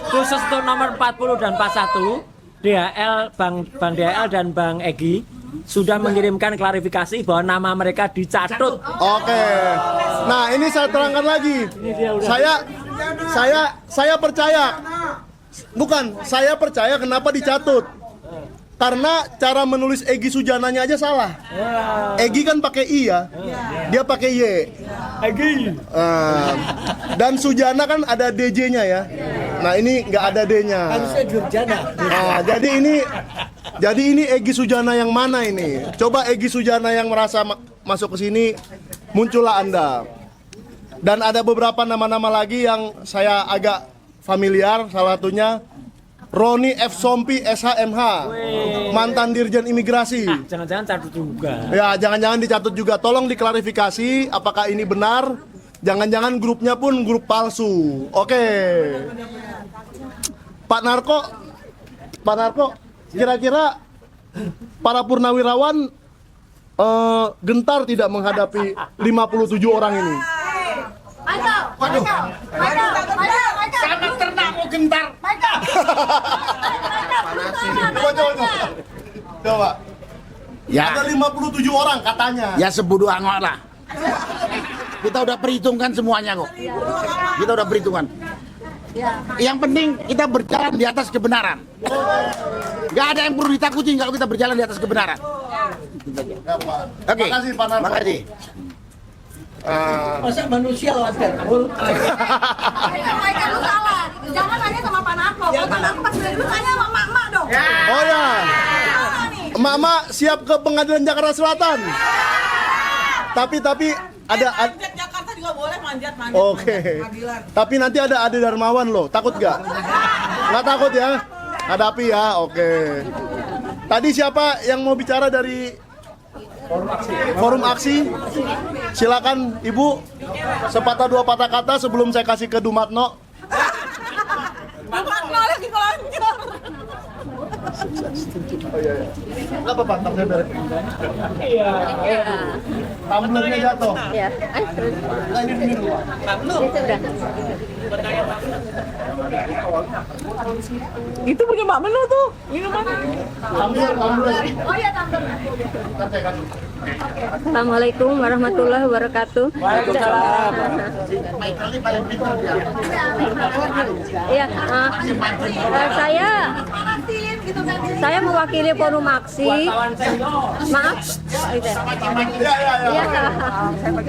Khusus untuk nomor 40 dan 41, DHL, Bang DHL dan Bang Egy sudah mengirimkan klarifikasi bahwa nama mereka dicatut. Oke. Nah, ini saya terangkan lagi. Saya percaya. Bukan, saya percaya kenapa dicatut. Karena cara menulis Egy Sujananya aja salah. Egy kan pakai I ya. Dia pakai Y. Egy. Dan Sujana kan ada DJ-nya ya. Nah, ini nggak ada D-nya. Harusnya Jurjana. Nah, jadi ini Egy Sujana yang mana ini? Coba Egy Sujana yang merasa masuk ke sini, muncullah Anda. Dan ada beberapa nama-nama lagi yang saya agak familiar, salah satunya Roni F. Sompi SHMH, mantan Dirjen Imigrasi. Jangan-jangan catut juga. Ya, jangan-jangan dicatut juga. Tolong diklarifikasi apakah ini benar. Jangan-jangan grupnya pun grup palsu. Oke. Pak Narko, kira-kira para purnawirawan gentar tidak menghadapi 57 orang ini? Waduh. Sama ternak mau gentar. Coba. Ya. Ada 57 orang katanya. Ya sebodoh angok lah. Kita udah perhitungkan semuanya kok. Kita udah perhitungkan. Yang penting kita berjalan di atas kebenaran. Gak ada yang perlu ditakuti kalau kita berjalan di atas kebenaran. Oke. Makasih Pak Narko. Makasih. Masa manusia lawan termul? Mereka lu salah. Jangan nanya sama Pak Narko. Pak Narko pas dari dulu tanya sama emak-emak dong. Oh ya. Emak-emak siap ke Pengadilan Jakarta Selatan. Tapi ada Jakarta juga boleh manjat. Oke. Tapi nanti ada Ade Darmawan loh. Takut gak? Nggak takut ya? Hadapi ya. Oke. Tadi siapa yang mau bicara dari Forum Aksi? Silakan Ibu. Sepatah dua patah kata sebelum saya kasih ke Dumatno. Dumatno lagi kelanjur. Oh iya. Enggak apa-apa, tampilnya beres. Iya. Tumblernya jatuh. Iya. Nah, ini dulu. Itu punya Mbak Menu tuh. Minuman. Tumbler. Oh iya, tumbler. Assalamualaikum warahmatullahi wabarakatuh. Waalaikumsalam. Iya, saya mewakili Forum Aksi. Maaf,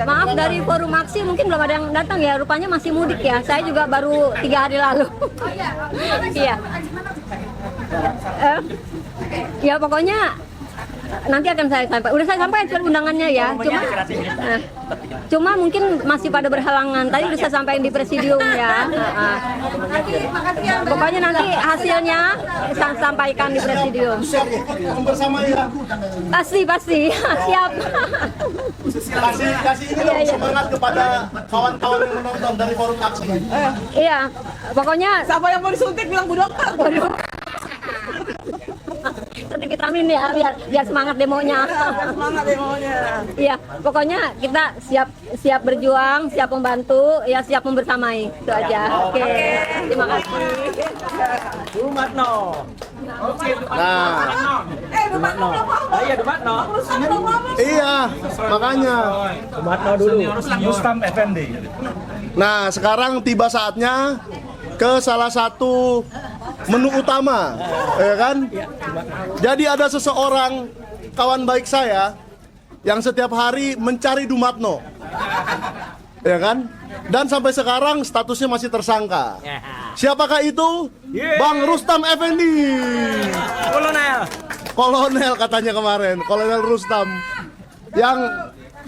maaf dari Forum Aksi mungkin belum ada yang datang ya. Rupanya masih mudik ya. Saya juga baru 3 hari lalu. Iya. Ya pokoknya nanti akan saya sampaikan. Udah saya sampaikan surat undangannya ya. Cuma mungkin masih pada berhalangan. Tadi udah saya sampaikan di presidium ya. Pokoknya nanti hasilnya saya sampaikan di presidium. Bersama ya. Pasti siap. Kasih ini dong semangat kepada kawan-kawan yang menonton dari forum aksi. Iya, pokoknya Siapa yang mau disuntik bilang Bu Dokter. suntik vitamin ya biar semangat demonya. Semangat demonya. Iya, pokoknya kita siap berjuang, siap membantu, ya siap membersamai. Itu aja. Oke. Terima kasih. Dumatno. Nah, Dumatno. Iya Dumatno. iya, makanya. Dumatno dulu. Rustam Effendi. Nah, sekarang tiba saatnya ke salah satu menu utama, ya kan? Jadi ada seseorang kawan baik saya yang setiap hari mencari Dumatno, ya kan? Dan sampai sekarang statusnya masih tersangka. Siapakah itu? Bang Rustam Effendi. Kolonel katanya kemarin, Kolonel Rustam.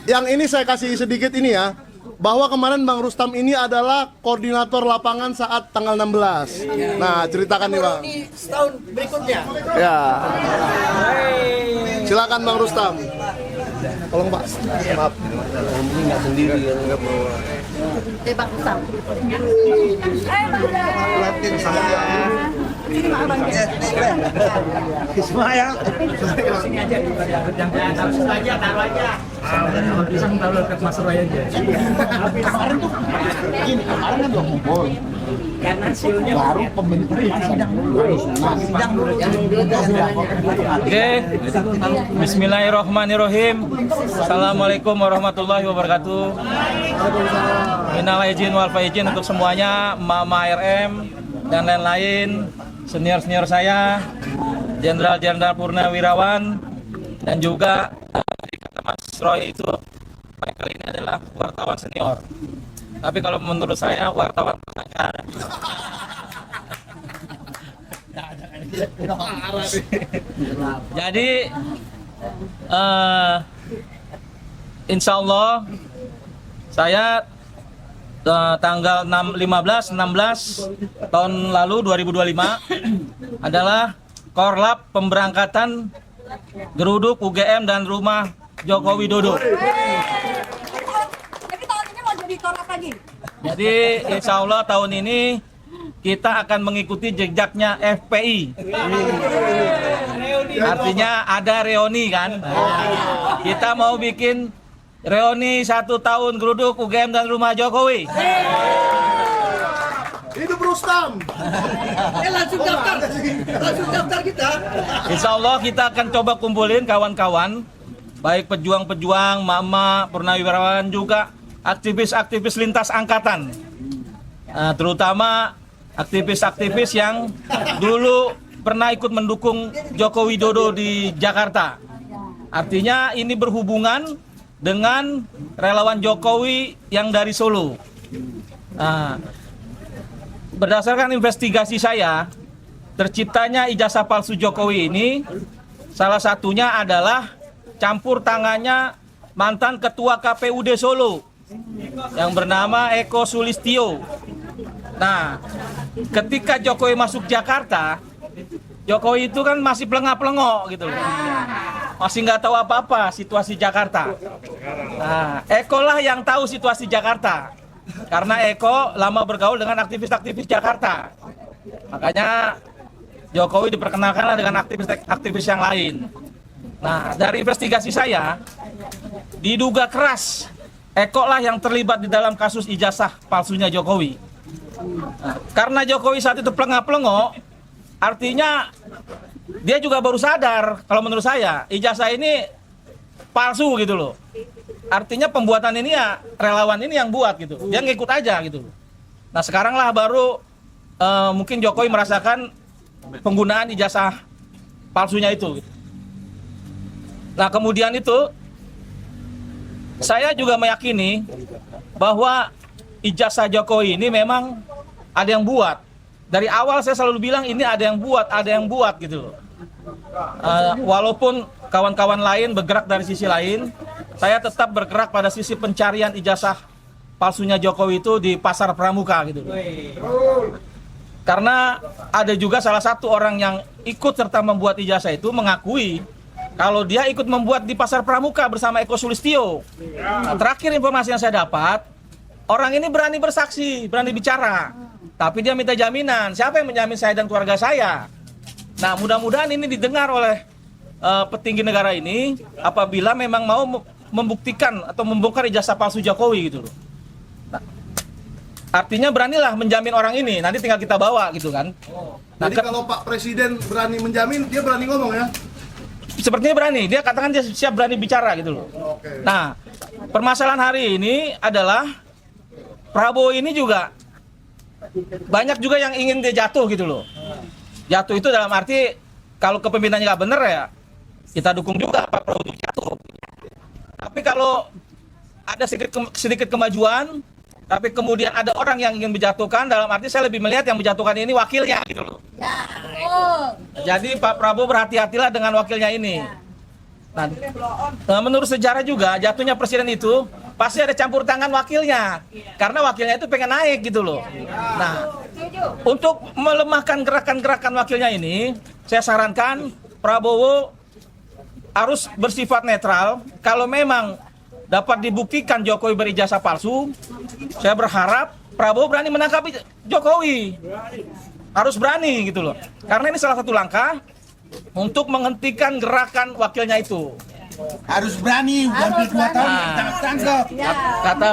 Yang ini saya kasih sedikit ini ya, bahwa kemarin Bang Rustam ini adalah koordinator lapangan saat tanggal 16. Nah, ceritakan nih Bang. Setahun berikutnya. Ya. Silakan Bang Rustam. Tolong Pak. Maaf. Ini nggak sendiri ya. Bang Rustam. Semua ya. Sini aja jangan taruh aja, taruh aja. Pisang taruh ke Mas Roy aja. Kemarin tuh gini, kemarin kan udah ngumpul. Karena hasilnya Baru pembentukan sidang dulu. Nah, sidang dulu. Oke, Bismillahirrahmanirrahim. Assalamualaikum warahmatullahi wabarakatuh. Minal aidin wal faizin untuk semuanya, Mama RM dan lain-lain, senior-senior saya, Jenderal-Jenderal Purnawirawan, dan juga kata Mas Roy itu Michael ini adalah wartawan senior. Tapi kalau menurut saya wartawan pengajar. Jadi insya Allah saya tanggal 15, 16 tahun lalu 2025 adalah korlap pemberangkatan geruduk UGM dan rumah Joko Widodo. Jadi tahun ini mau jadi korlap lagi? Jadi insya Allah tahun ini kita akan mengikuti jejaknya FPI. Artinya ada reuni kan. Kita mau bikin reuni 1 tahun geruduk UGM dan rumah Jokowi. Hidup Rustam. Langsung daftar kita. Insya Allah kita akan coba kumpulin kawan-kawan, baik pejuang-pejuang, mama, purnawirawan, juga aktivis-aktivis lintas angkatan. Terutama aktivis-aktivis yang dulu pernah ikut mendukung Joko Widodo di Jakarta. Artinya ini berhubungan dengan relawan Jokowi yang dari Solo. Berdasarkan investigasi saya, terciptanya ijazah palsu Jokowi ini salah satunya adalah campur tangannya mantan ketua KPUD Solo yang bernama Eko Sulistyo. Nah, ketika Jokowi masuk Jakarta, Jokowi itu kan masih pelengah-pelengok gitu, masih nggak tahu apa-apa situasi Jakarta. Nah, Eko lah yang tahu situasi Jakarta, karena Eko lama bergaul dengan aktivis-aktivis Jakarta. Makanya Jokowi diperkenalkanlah dengan aktivis-aktivis yang lain. Nah, dari investigasi saya, diduga keras Eko lah yang terlibat di dalam kasus ijazah palsunya Jokowi. Nah, karena Jokowi saat itu pelengah-pelengok, artinya dia juga baru sadar kalau menurut saya ijazah ini palsu gitu loh. Artinya pembuatan ini ya relawan ini yang buat gitu, dia ngikut aja gitu. Nah sekarang lah baru mungkin Jokowi merasakan penggunaan ijazah palsunya itu. Nah kemudian itu saya juga meyakini bahwa ijazah Jokowi ini memang ada yang buat. Dari awal saya selalu bilang ini ada yang buat gitu loh. Walaupun kawan-kawan lain bergerak dari sisi lain, saya tetap bergerak pada sisi pencarian ijazah palsunya Jokowi itu di Pasar Pramuka gitu. Karena ada juga salah satu orang yang ikut serta membuat ijazah itu mengakui kalau dia ikut membuat di Pasar Pramuka bersama Eko Sulistyo. Nah, terakhir informasi yang saya dapat, orang ini berani bersaksi, berani bicara, tapi dia minta jaminan. Siapa yang menjamin saya dan keluarga saya? Nah, mudah-mudahan ini didengar oleh petinggi negara ini apabila memang mau membuktikan atau membongkar ijazah palsu Jokowi gitu loh. Nah, artinya beranilah menjamin orang ini, nanti tinggal kita bawa gitu kan. Nah, Jadi kalau Pak Presiden berani menjamin, dia berani ngomong ya? Sepertinya berani, dia katakan dia siap berani bicara gitu loh. Oke. Nah, permasalahan hari ini adalah Prabowo ini juga banyak juga yang ingin dia jatuh gitu loh. Jatuh itu dalam arti kalau kepemimpinannya nggak bener ya kita dukung juga Pak Prabowo untuk jatuh. Tapi kalau ada sedikit kemajuan, tapi kemudian ada orang yang ingin menjatuhkan, dalam arti saya lebih melihat yang menjatuhkan ini wakilnya gitu loh. Jadi Pak Prabowo berhati-hatilah dengan wakilnya ini. Nah, menurut sejarah juga jatuhnya presiden itu pasti ada campur tangan wakilnya, karena wakilnya itu pengen naik gitu loh. Nah, untuk melemahkan gerakan-gerakan wakilnya ini, saya sarankan Prabowo harus bersifat netral. Kalau memang dapat dibuktikan Jokowi berijazah palsu, saya berharap Prabowo berani menangkap Jokowi. Harus berani gitu loh. Karena ini salah satu langkah untuk menghentikan gerakan wakilnya itu. Harus berani, hampir 2 tahun tangkap. Kata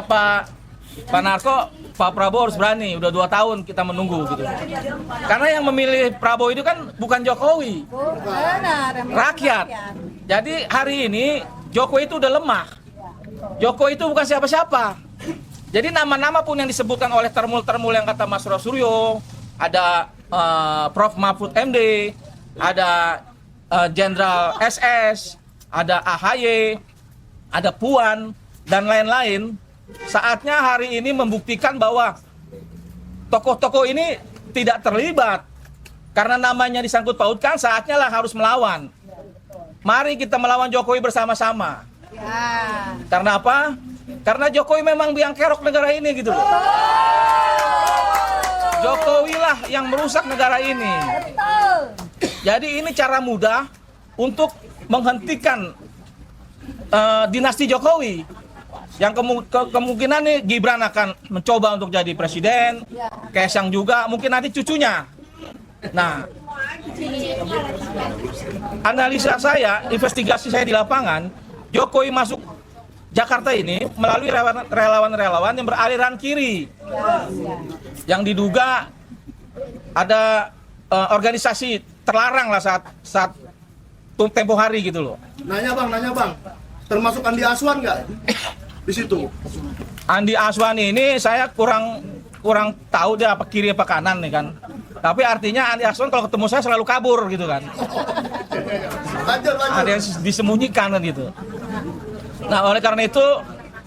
Pak Narko, Pak Prabowo harus berani. Udah 2 tahun kita menunggu gitu. Karena yang memilih Prabowo itu kan bukan Jokowi, rakyat. Jadi hari ini Jokowi itu udah lemah. Jokowi itu bukan siapa-siapa. Jadi nama-nama pun yang disebutkan oleh termul-termul yang kata Mas Suryo, ada Prof Mahfud MD, ada Jenderal SS, ada AHY, ada Puan, dan lain-lain. Saatnya hari ini membuktikan bahwa tokoh-tokoh ini tidak terlibat. Karena namanya disangkut pautkan, saatnya lah harus melawan. Mari kita melawan Jokowi bersama-sama. Karena apa? Karena Jokowi memang biang kerok negara ini gitu loh. Jokowi lah yang merusak negara ini. Jadi ini cara mudah untuk menghentikan dinasti Jokowi. Yang kemungkinan nih Gibran akan mencoba untuk jadi presiden, Kaesang juga, mungkin nanti cucunya. Nah, analisa saya, investigasi saya di lapangan, Jokowi masuk Jakarta ini melalui relawan-relawan yang beraliran kiri, yang diduga ada organisasi terlarang lah saat tempo hari gitu loh. Nanya bang, termasuk Andi Aswan nggak di situ? Andi Aswan ini saya kurang tahu dia apa kiri apa kanan nih kan. Tapi artinya Andi Aswan kalau ketemu saya selalu kabur gitu kan. Lanjut. Ada yang disembunyikan kan gitu. Nah, oleh karena itu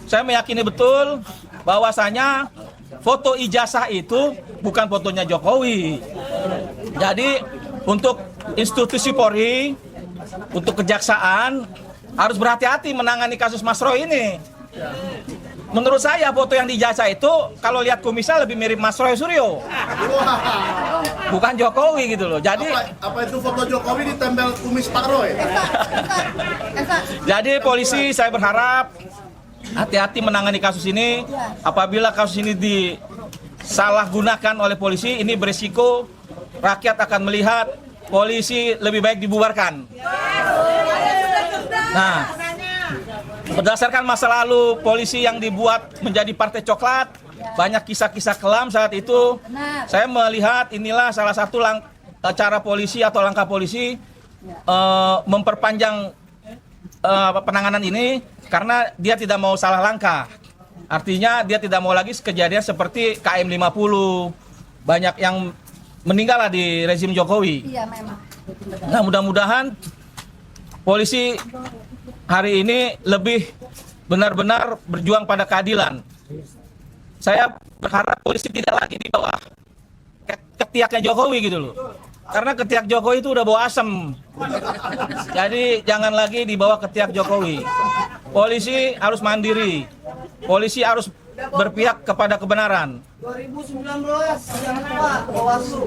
saya meyakini betul bahwasanya foto ijazah itu bukan fotonya Jokowi. Jadi untuk institusi Polri, untuk kejaksaan harus berhati-hati menangani kasus Mas Roy ini. Menurut saya foto yang di ijazah itu kalau lihat kumisnya lebih mirip Mas Roy Suryo, bukan Jokowi gitu loh. Jadi apa itu foto Jokowi ditempel kumis Pak Roy? Jadi polisi saya berharap hati-hati menangani kasus ini. Apabila kasus ini disalahgunakan oleh polisi, ini berisiko rakyat akan melihat polisi lebih baik dibubarkan. Nah, berdasarkan masa lalu polisi yang dibuat menjadi partai coklat, banyak kisah-kisah kelam saat itu. Saya melihat inilah salah satu cara polisi atau langkah polisi memperpanjang penanganan ini karena dia tidak mau salah langkah. Artinya dia tidak mau lagi kejadian seperti KM 50. Banyak yang meninggal lah di rezim Jokowi. Iya memang. Nah, mudah-mudahan polisi hari ini lebih benar-benar berjuang pada keadilan. Saya berharap polisi tidak lagi di bawah ketiaknya Jokowi gitu loh. Karena ketiak Jokowi itu udah bau asem. Jadi jangan lagi dibawa ketiak Jokowi. Polisi harus mandiri. Polisi harus berpihak kepada kebenaran. 2019 jangan lupa Bawaslu.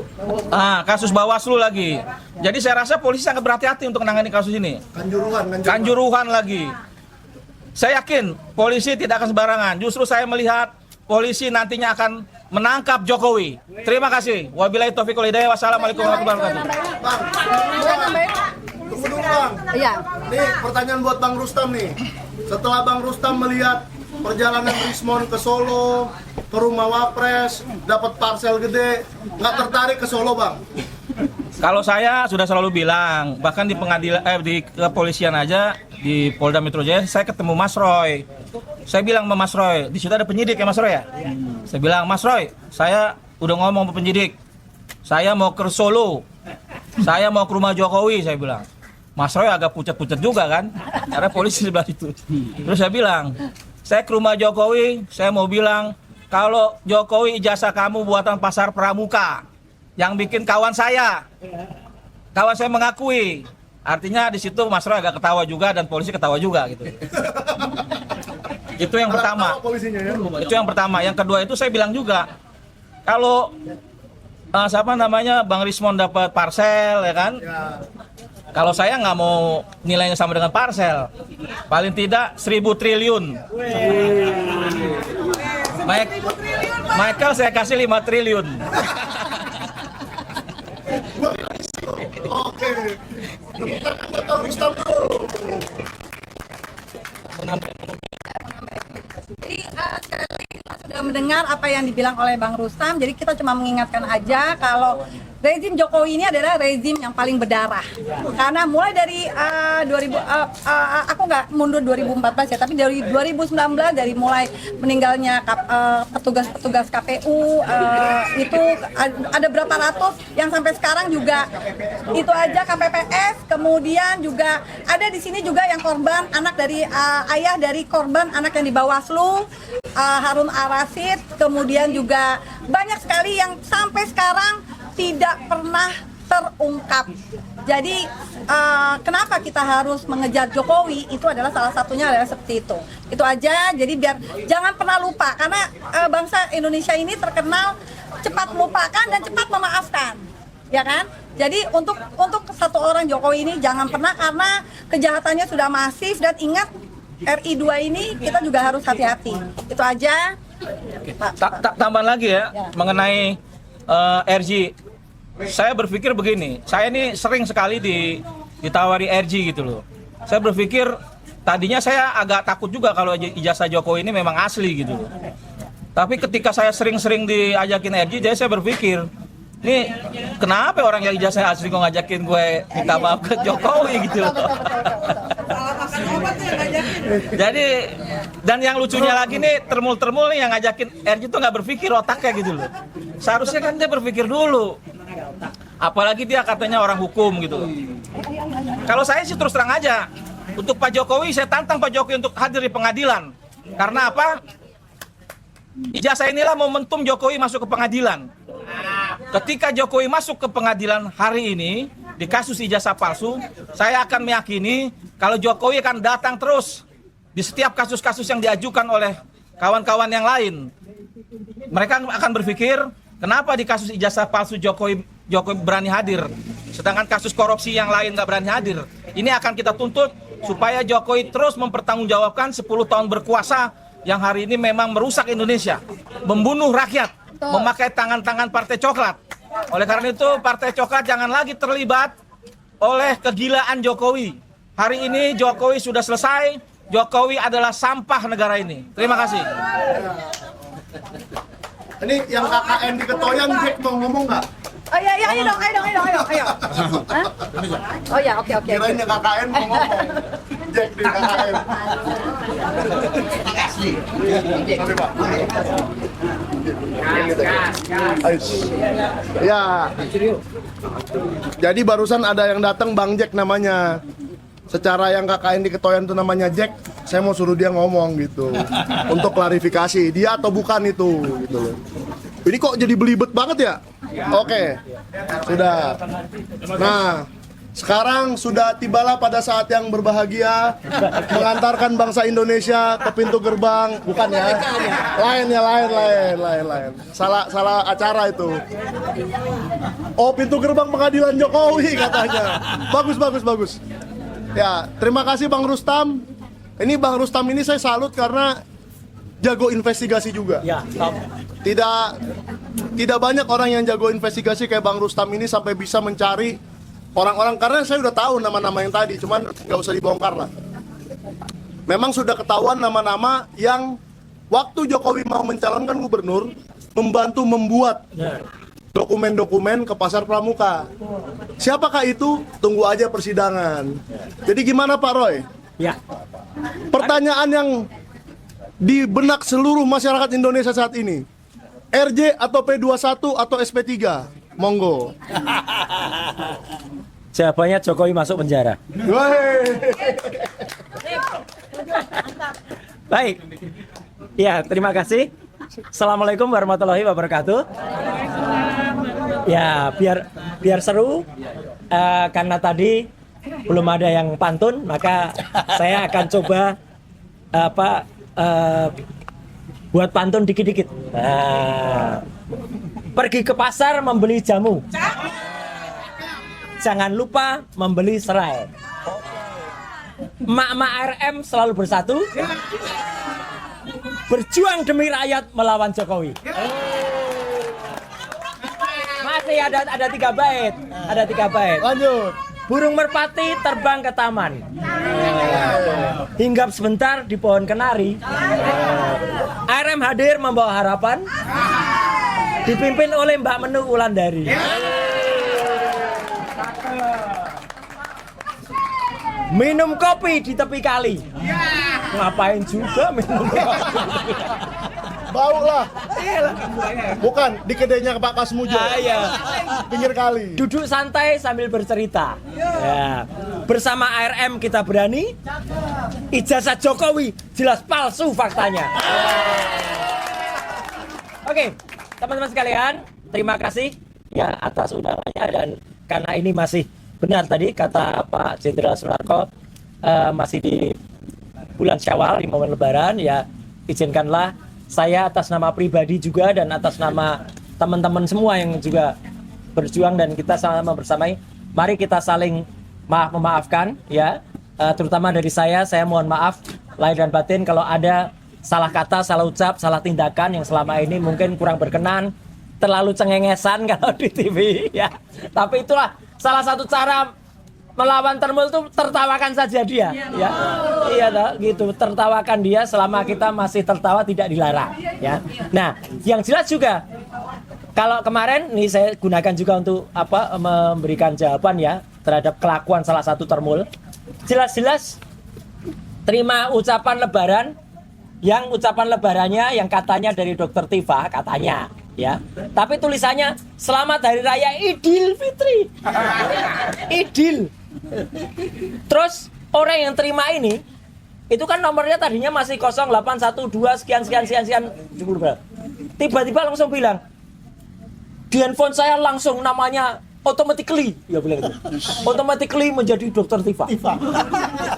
Kasus Bawaslu lagi. Jadi saya rasa polisi sangat berhati-hati untuk menangani kasus ini. Kanjuruhan lagi. Saya yakin polisi tidak akan sembarangan. Justru saya melihat polisi nantinya akan menangkap Jokowi. Terima kasih. Wabillahi taufiq wal hidayah. Wassalamualaikum warahmatullahi wabarakatuh. Tunggu dulu Bang. Iya. Nih pertanyaan buat Bang Rustam nih. Setelah Bang Rustam melihat perjalanan Rismon ke Solo, ke rumah Wapres, dapat parcel gede, nggak tertarik ke Solo Bang? Kalau saya sudah selalu bilang, bahkan di pengadilan, di kepolisian aja, di Polda Metro Jaya, saya ketemu Mas Roy. Saya bilang sama Mas Roy, di situ ada penyidik ya Mas Roy ya? Saya bilang, Mas Roy, saya udah ngomong sama penyidik, saya mau ke Solo, saya mau ke rumah Jokowi, saya bilang. Mas Roy agak pucat-pucat juga kan, karena polisi sebelah itu. Terus saya bilang, saya ke rumah Jokowi, saya mau bilang, kalau Jokowi ijazah kamu buatan Pasar Pramuka, yang bikin kawan saya mengakui. Artinya di situ Mas Roy agak ketawa juga dan polisi ketawa juga gitu. Itu yang pertama. Itu yang pertama. Yang kedua itu saya bilang juga, kalau Bang Rismon dapat parcel ya kan? Kalau saya nggak mau nilainya sama dengan parcel, paling tidak 1.000 triliun. Michael saya kasih 5 triliun. Oke. Jadi sekali lagi kita sudah mendengar apa yang dibilang oleh Bang Rustam. Jadi kita cuma mengingatkan aja kalau rezim Jokowi ini adalah rezim yang paling berdarah. Karena mulai dari aku nggak mundur 2014 ya, tapi dari 2019 dari mulai meninggalnya petugas-petugas KPU itu ada berapa ratus yang sampai sekarang juga itu aja KPPS, kemudian juga ada di sini juga yang korban anak dari ayah dari korban anak yang di Bawaslu, Harun Ar-Rasyid, kemudian juga banyak sekali yang sampai sekarang tidak pernah terungkap. Jadi kenapa kita harus mengejar Jokowi, itu adalah salah satunya adalah seperti itu. Itu aja, jadi biar jangan pernah lupa, karena bangsa Indonesia ini terkenal cepat melupakan dan cepat memaafkan, ya kan? Jadi untuk satu orang Jokowi ini jangan pernah, karena kejahatannya sudah masif, dan ingat RI 2 ini kita juga harus hati-hati. Itu aja. Tambahan lagi ya mengenai RG. Saya berpikir begini, saya ini sering sekali ditawari RG gitu loh. Saya berpikir tadinya saya agak takut juga kalau ijazah Jokowi ini memang asli gitu loh. Tapi ketika saya sering-sering diajakin RG, jadi saya berpikir, nih kenapa orang yang ijazah asli kok ngajakin gue minta maaf ke Jokowi gitu loh. Jadi, dan yang lucunya lagi nih, termul-termul nih yang ngajakin RG tuh nggak berpikir otaknya gitu loh. Seharusnya kan dia berpikir dulu. Apalagi dia katanya orang hukum gitu. Kalau saya sih terus terang aja, untuk Pak Jokowi, saya tantang Pak Jokowi untuk hadir di pengadilan. Karena apa? Ijazah inilah momentum Jokowi masuk ke pengadilan. Ketika Jokowi masuk ke pengadilan hari ini, di kasus ijazah palsu, saya akan meyakini kalau Jokowi akan datang terus di setiap kasus-kasus yang diajukan oleh kawan-kawan yang lain. Mereka akan berpikir, kenapa di kasus ijazah palsu Jokowi berani hadir, sedangkan kasus korupsi yang lain nggak berani hadir. Ini akan kita tuntut supaya Jokowi terus mempertanggungjawabkan 10 tahun berkuasa yang hari ini memang merusak Indonesia, membunuh rakyat, memakai tangan-tangan Partai Coklat. Oleh karena itu, Partai Coklat jangan lagi terlibat oleh kegilaan Jokowi. Hari ini Jokowi sudah selesai, Jokowi adalah sampah negara ini. Terima kasih. Ini yang KKN di Ketoyan, Jack mau ngomong nggak? Oh iya, ayo dong. Hah? Oh ya, oke. Kirain yang KKN mau ngomong. Jack di KKN. Sorry Pak. Ya. Jadi barusan ada yang datang Bang Jack namanya. Secara yang KKN di Ketoyan itu namanya Jack, saya mau suruh dia ngomong gitu. Untuk klarifikasi, dia atau bukan itu gitu. Ini kok jadi belibet banget ya? Oke, sudah. Nah, sekarang sudah tibalah pada saat yang berbahagia mengantarkan bangsa Indonesia ke pintu gerbang, bukan ya? Lain. Salah acara itu. Oh, pintu gerbang pengadilan Jokowi katanya. Bagus. Ya, terima kasih Bang Rustam. Ini Bang Rustam ini saya salut karena jago investigasi juga. Ya, top. Tidak banyak orang yang jago investigasi kayak Bang Rustam ini sampai bisa mencari orang-orang, karena saya udah tahu nama-nama yang tadi, cuman nggak usah dibongkar lah. Memang sudah ketahuan nama-nama yang waktu Jokowi mau mencalonkan gubernur membantu membuat dokumen-dokumen ke Pasar Pramuka. Siapakah itu? Tunggu aja persidangan. Jadi gimana Pak Roy? Ya. Pertanyaan yang di benak seluruh masyarakat Indonesia saat ini, RJ atau P21 atau SP3? Monggo. Jawabannya Jokowi masuk penjara. Baik. Ya, terima kasih. Assalamualaikum warahmatullahi wabarakatuh. Ya, biar seru, karena tadi belum ada yang pantun, maka saya akan coba buat pantun dikit-dikit. Pergi ke pasar membeli jamu, jangan lupa membeli serai. Emak-emak ARM selalu bersatu, berjuang demi rakyat melawan Jokowi. Masih ada 3 bait. Lanjut. Burung merpati terbang ke taman, hinggap sebentar di pohon kenari. ARM hadir membawa harapan, dipimpin oleh Mbak Menu Wulandari. Minum kopi di tepi kali. Ngapain juga minum kopi? Bau lah. Bukan, di kedainya Pak Kasmujo. Iya. Pinggir kali. Duduk santai sambil bercerita. Ya. Bersama ARM kita berani. Ijazah Jokowi jelas palsu faktanya. Oke, teman-teman sekalian, terima kasih ya atas undangannya, dan karena ini masih benar tadi kata Pak Jenderal Soeharto, masih di bulan Syawal, di momen Lebaran, ya izinkanlah saya atas nama pribadi juga dan atas nama teman-teman semua yang juga berjuang dan kita sama bersamai, mari kita saling memaafkan ya, terutama dari saya mohon maaf lahir dan batin kalau ada salah kata, salah ucap, salah tindakan yang selama ini mungkin kurang berkenan, terlalu cengengesan kalau di TV ya. Tapi itulah salah satu cara melawan termul itu, tertawakan saja dia ya. Iya toh, gitu, tertawakan dia, selama kita masih tertawa tidak dilarang ya. Nah, yang jelas juga kalau kemarin nih saya gunakan juga untuk memberikan jawaban ya terhadap kelakuan salah satu termul. Jelas-jelas terima ucapan lebaran, yang ucapan lebarannya yang katanya dari Dokter Tifa katanya ya, tapi tulisannya Selamat Hari Raya Idul Fitri. Idul. Terus orang yang terima ini itu kan nomornya tadinya masih 0812 sekian tiba-tiba langsung bilang di handphone saya langsung namanya automatically, ya bilang itu, automatically menjadi Dokter Tifa.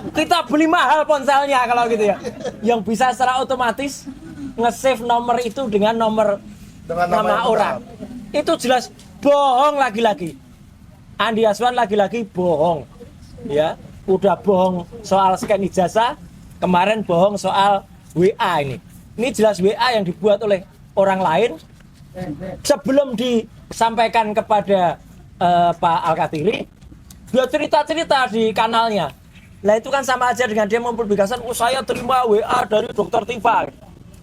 Kita beli mahal ponselnya kalau gitu ya, yang bisa secara otomatis nge-save nomor itu dengan nomor nama orang. Itu jelas bohong lagi-lagi. Andi Aswan lagi-lagi bohong ya, udah bohong soal scan ijazah, kemarin bohong soal WA ini jelas WA yang dibuat oleh orang lain sebelum disampaikan kepada Pak Al-Katiri. Dia cerita-cerita di kanalnya, lah itu kan sama aja dengan dia mempublikasikan saya terima WA dari Dokter Tifa,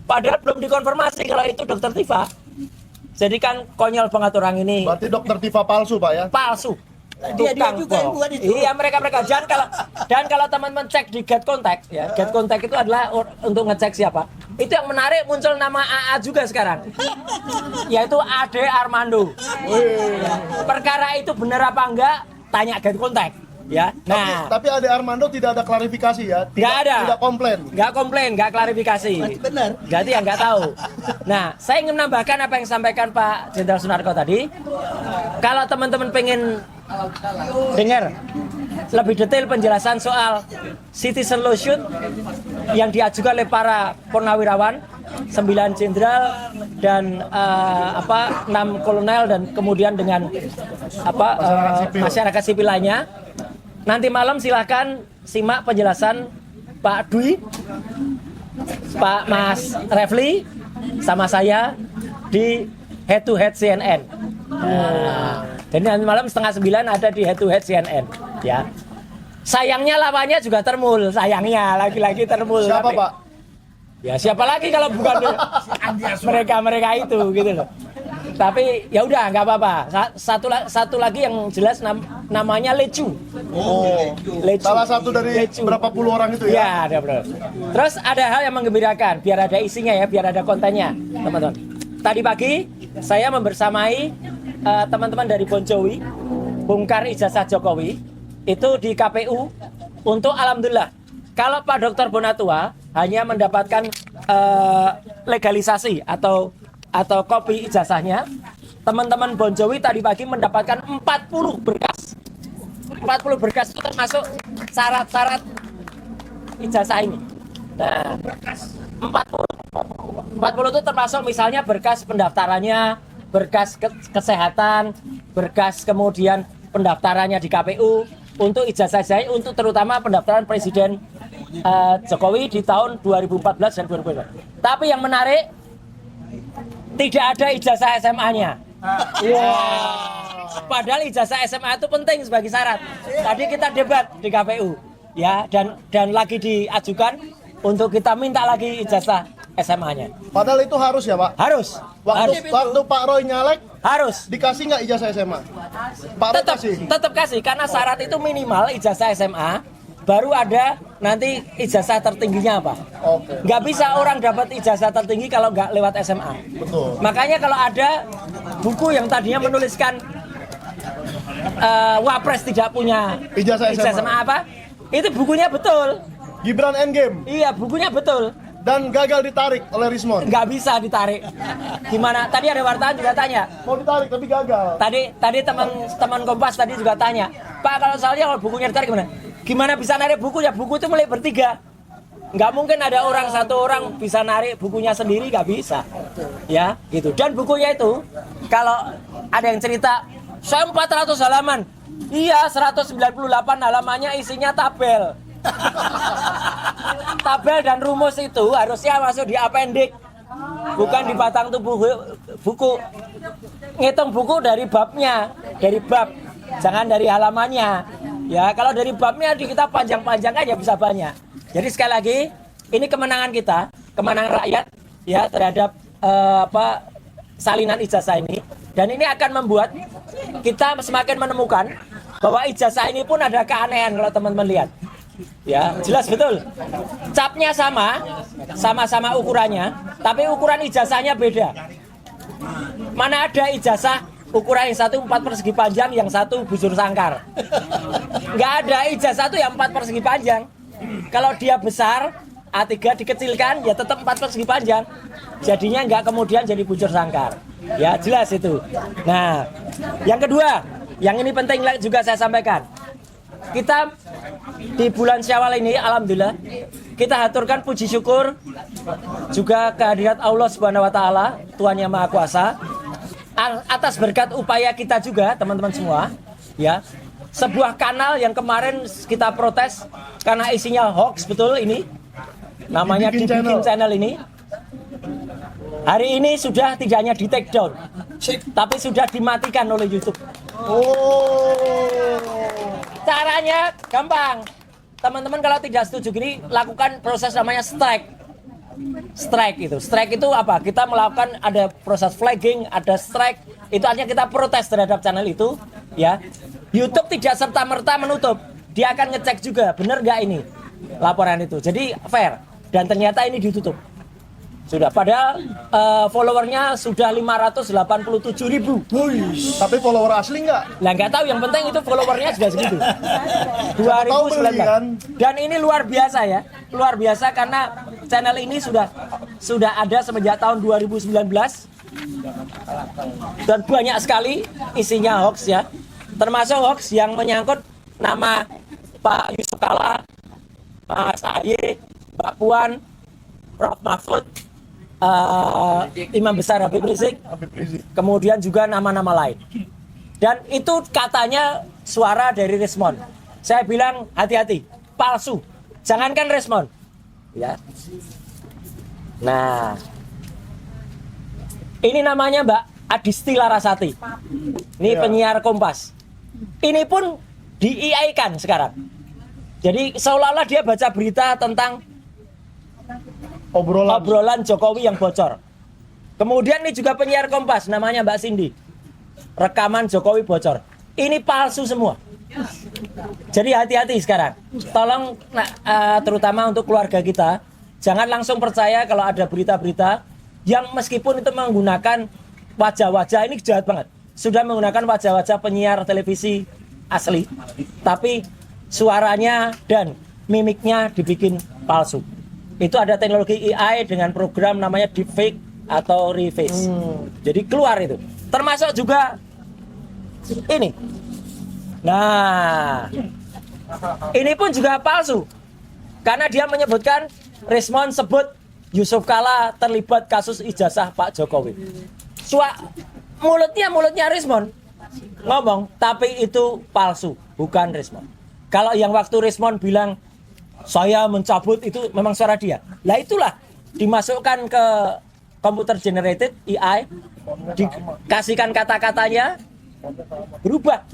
padahal belum dikonfirmasi kalau itu Dokter Tifa. Jadi kan konyol banget orang ini. Berarti Dokter Tifa palsu Pak ya? Palsu. Dia juga yang buat itu. Iya, mereka. Dan kalau teman-teman cek di Get Contact ya, Get Contact itu adalah untuk ngecek siapa. Itu yang menarik, muncul nama AA juga sekarang. Yaitu Ade Armando. Ya. Perkara itu benar apa enggak? Tanya Get Contact. Ya. Nah, Tapi Ade Armando tidak ada klarifikasi ya? nggak ada. Tidak komplain? Nggak komplain, nggak klarifikasi. Benar. Berarti yang nggak tahu. Nah, saya ingin menambahkan apa yang disampaikan Pak Jenderal Sunarko tadi. Kalau teman-teman pengen dengar lebih detail penjelasan soal citizen lawsuit yang diajukan oleh para purnawirawan, 9 jenderal dan 6 kolonel dan kemudian dengan masyarakat sipil lainnya. Nanti malam silahkan simak penjelasan Pak Dwi, Pak Mas Refli, sama saya di Head to Head CNN. Nah, dan nanti malam 8:30 ada di Head to Head CNN. Ya. Sayangnya lawannya juga termul, sayangnya lagi-lagi termul. Siapa Pak? Ya siapa lagi kalau bukan mereka itu gitu loh. Tapi ya udah nggak apa-apa. Satu lagi yang jelas namanya Lecu. Oh, Lecu. salah satu dari Lecu. berapa puluh orang itu ya? Ya, ada bro. Terus ada hal yang menggembirakan, biar ada isinya ya, biar ada kontennya, teman-teman. Tadi pagi saya membersamai teman-teman dari Bon Jovi, bongkar ijazah Jokowi itu di KPU untuk alhamdulillah. Kalau Pak Dr. Bonatua hanya mendapatkan legalisasi atau kopi ijazahnya, teman-teman Bon Jovi tadi pagi mendapatkan 40 berkas. 40 berkas itu termasuk syarat-syarat ijazah ini. Nah, 40 itu termasuk misalnya berkas pendaftarannya, berkas kesehatan, berkas kemudian pendaftarannya di KPU untuk ijazah saya, untuk terutama pendaftaran Presiden Jokowi di tahun 2014 dan 2015. Tapi yang menarik, tidak ada ijazah SMA-nya. Wow. Padahal ijazah SMA itu penting sebagai syarat. Tadi kita debat di KPU, ya, dan lagi diajukan untuk kita minta lagi ijazah SMA-nya. Padahal itu harus ya Pak? Harus. Waktu Pak Roy nyalek, harus. dikasih nggak ijazah SMA? Pak Roy kasih? Tetap kasih, karena syarat itu minimal ijazah SMA, baru ada nanti ijazah tertingginya apa. Oke. Nggak bisa orang dapat ijazah tertinggi kalau nggak lewat SMA. Betul. Makanya kalau ada buku yang tadinya menuliskan Wapres tidak punya Ijazah SMA apa, itu bukunya betul. Gibran Endgame Iya, bukunya betul. dan gagal ditarik oleh Rismon. Nggak bisa ditarik. Gimana? Tadi ada wartawan juga tanya. Mau ditarik tapi gagal. Tadi teman Kompas tadi juga tanya, Pak, kalau soalnya kalau bukunya ditarik gimana? Gimana bisa narik buku? Ya buku itu milik bertiga. Nggak mungkin ada satu orang bisa narik bukunya sendiri, nggak bisa. Ya, gitu. Dan bukunya itu, kalau ada yang cerita, saya 400 halaman. Iya, 198 halamannya isinya tabel. Tabel dan rumus itu harusnya masuk di appendix, bukan di batang tubuh buku. Ngitung buku dari babnya, dari bab, jangan dari halamannya. Ya, kalau dari babnya kita panjang-panjang aja bisa banyak. Jadi sekali lagi, ini kemenangan kita, kemenangan rakyat ya terhadap salinan ijazah ini, dan ini akan membuat kita semakin menemukan bahwa ijazah ini pun ada keanehan kalau teman-teman lihat. Ya, jelas betul. Capnya sama-sama ukurannya, tapi ukuran ijazahnya beda. Mana ada ijazah ukuran yang satu 4 persegi panjang, yang satu bujur sangkar. Nggak ada ijazah itu yang 4 persegi panjang. Kalau dia besar, A3 dikecilkan, ya tetap 4 persegi panjang. Jadinya nggak kemudian jadi bujur sangkar. Ya, jelas itu. Nah, yang kedua, yang ini penting juga saya sampaikan. Kita di bulan Syawal ini, alhamdulillah, kita haturkan puji syukur juga kehadirat Allah Subhanahu wa Ta'ala, Tuhan Yang Maha Kuasa, atas berkat upaya kita juga, teman-teman semua, ya. Sebuah kanal yang kemarin kita protes karena isinya hoax, betul ini, namanya dibikin channel ini. Hari ini sudah tidak hanya di take down, tapi sudah dimatikan oleh YouTube. Caranya gampang. Teman-teman kalau tidak setuju gini, lakukan proses namanya strike. Strike itu apa? Kita melakukan ada proses flagging, ada strike. Itu artinya kita protes terhadap channel itu, ya. YouTube tidak serta-merta menutup. Dia akan ngecek juga, benar nggak ini laporan itu. Jadi fair. Dan ternyata ini ditutup. Sudah, padahal followernya sudah 587.000. Tapi follower asli nggak? Lah nggak tahu, yang penting itu followernya sudah segitu. Tahu beli, kan? 2019. Dan ini luar biasa ya, luar biasa karena channel ini sudah ada semenjak tahun 2019 dan banyak sekali isinya hoax ya, termasuk hoax yang menyangkut nama Pak Yusuf Kalla, Mas Ahy, Mbak Puan, Prof Mahfud, Imam Besar Habib Rizik, kemudian juga nama-nama lain. Dan itu katanya suara dari Rismon. Saya bilang hati-hati, palsu. Jangankan Rismon. Ya. Nah, ini namanya Mbak Adisti Larasati. Ini penyiar Kompas. Ini pun di-AI-kan sekarang. Jadi seolah-olah dia baca berita tentang obrolan Jokowi yang bocor. Kemudian ini juga penyiar Kompas, namanya Mbak Cindy. Rekaman Jokowi bocor. Ini palsu semua. Jadi hati-hati sekarang. Tolong terutama untuk keluarga kita, jangan langsung percaya kalau ada berita-berita yang meskipun itu menggunakan wajah-wajah, ini jahat banget. Sudah menggunakan wajah-wajah penyiar televisi asli, tapi suaranya dan mimiknya dibikin palsu. Itu ada teknologi AI dengan program namanya deepfake atau reface. Jadi keluar itu. Termasuk juga ini. Nah, ini pun juga palsu. Karena dia menyebutkan, Rismon sebut Yusuf Kalla terlibat kasus ijazah Pak Jokowi. Mulutnya Rismon ngomong, tapi itu palsu, bukan Rismon. Kalau yang waktu Rismon bilang saya mencabut, itu memang suara dia. Lah itulah dimasukkan ke computer generated AI, dikasihkan kata-katanya, berubah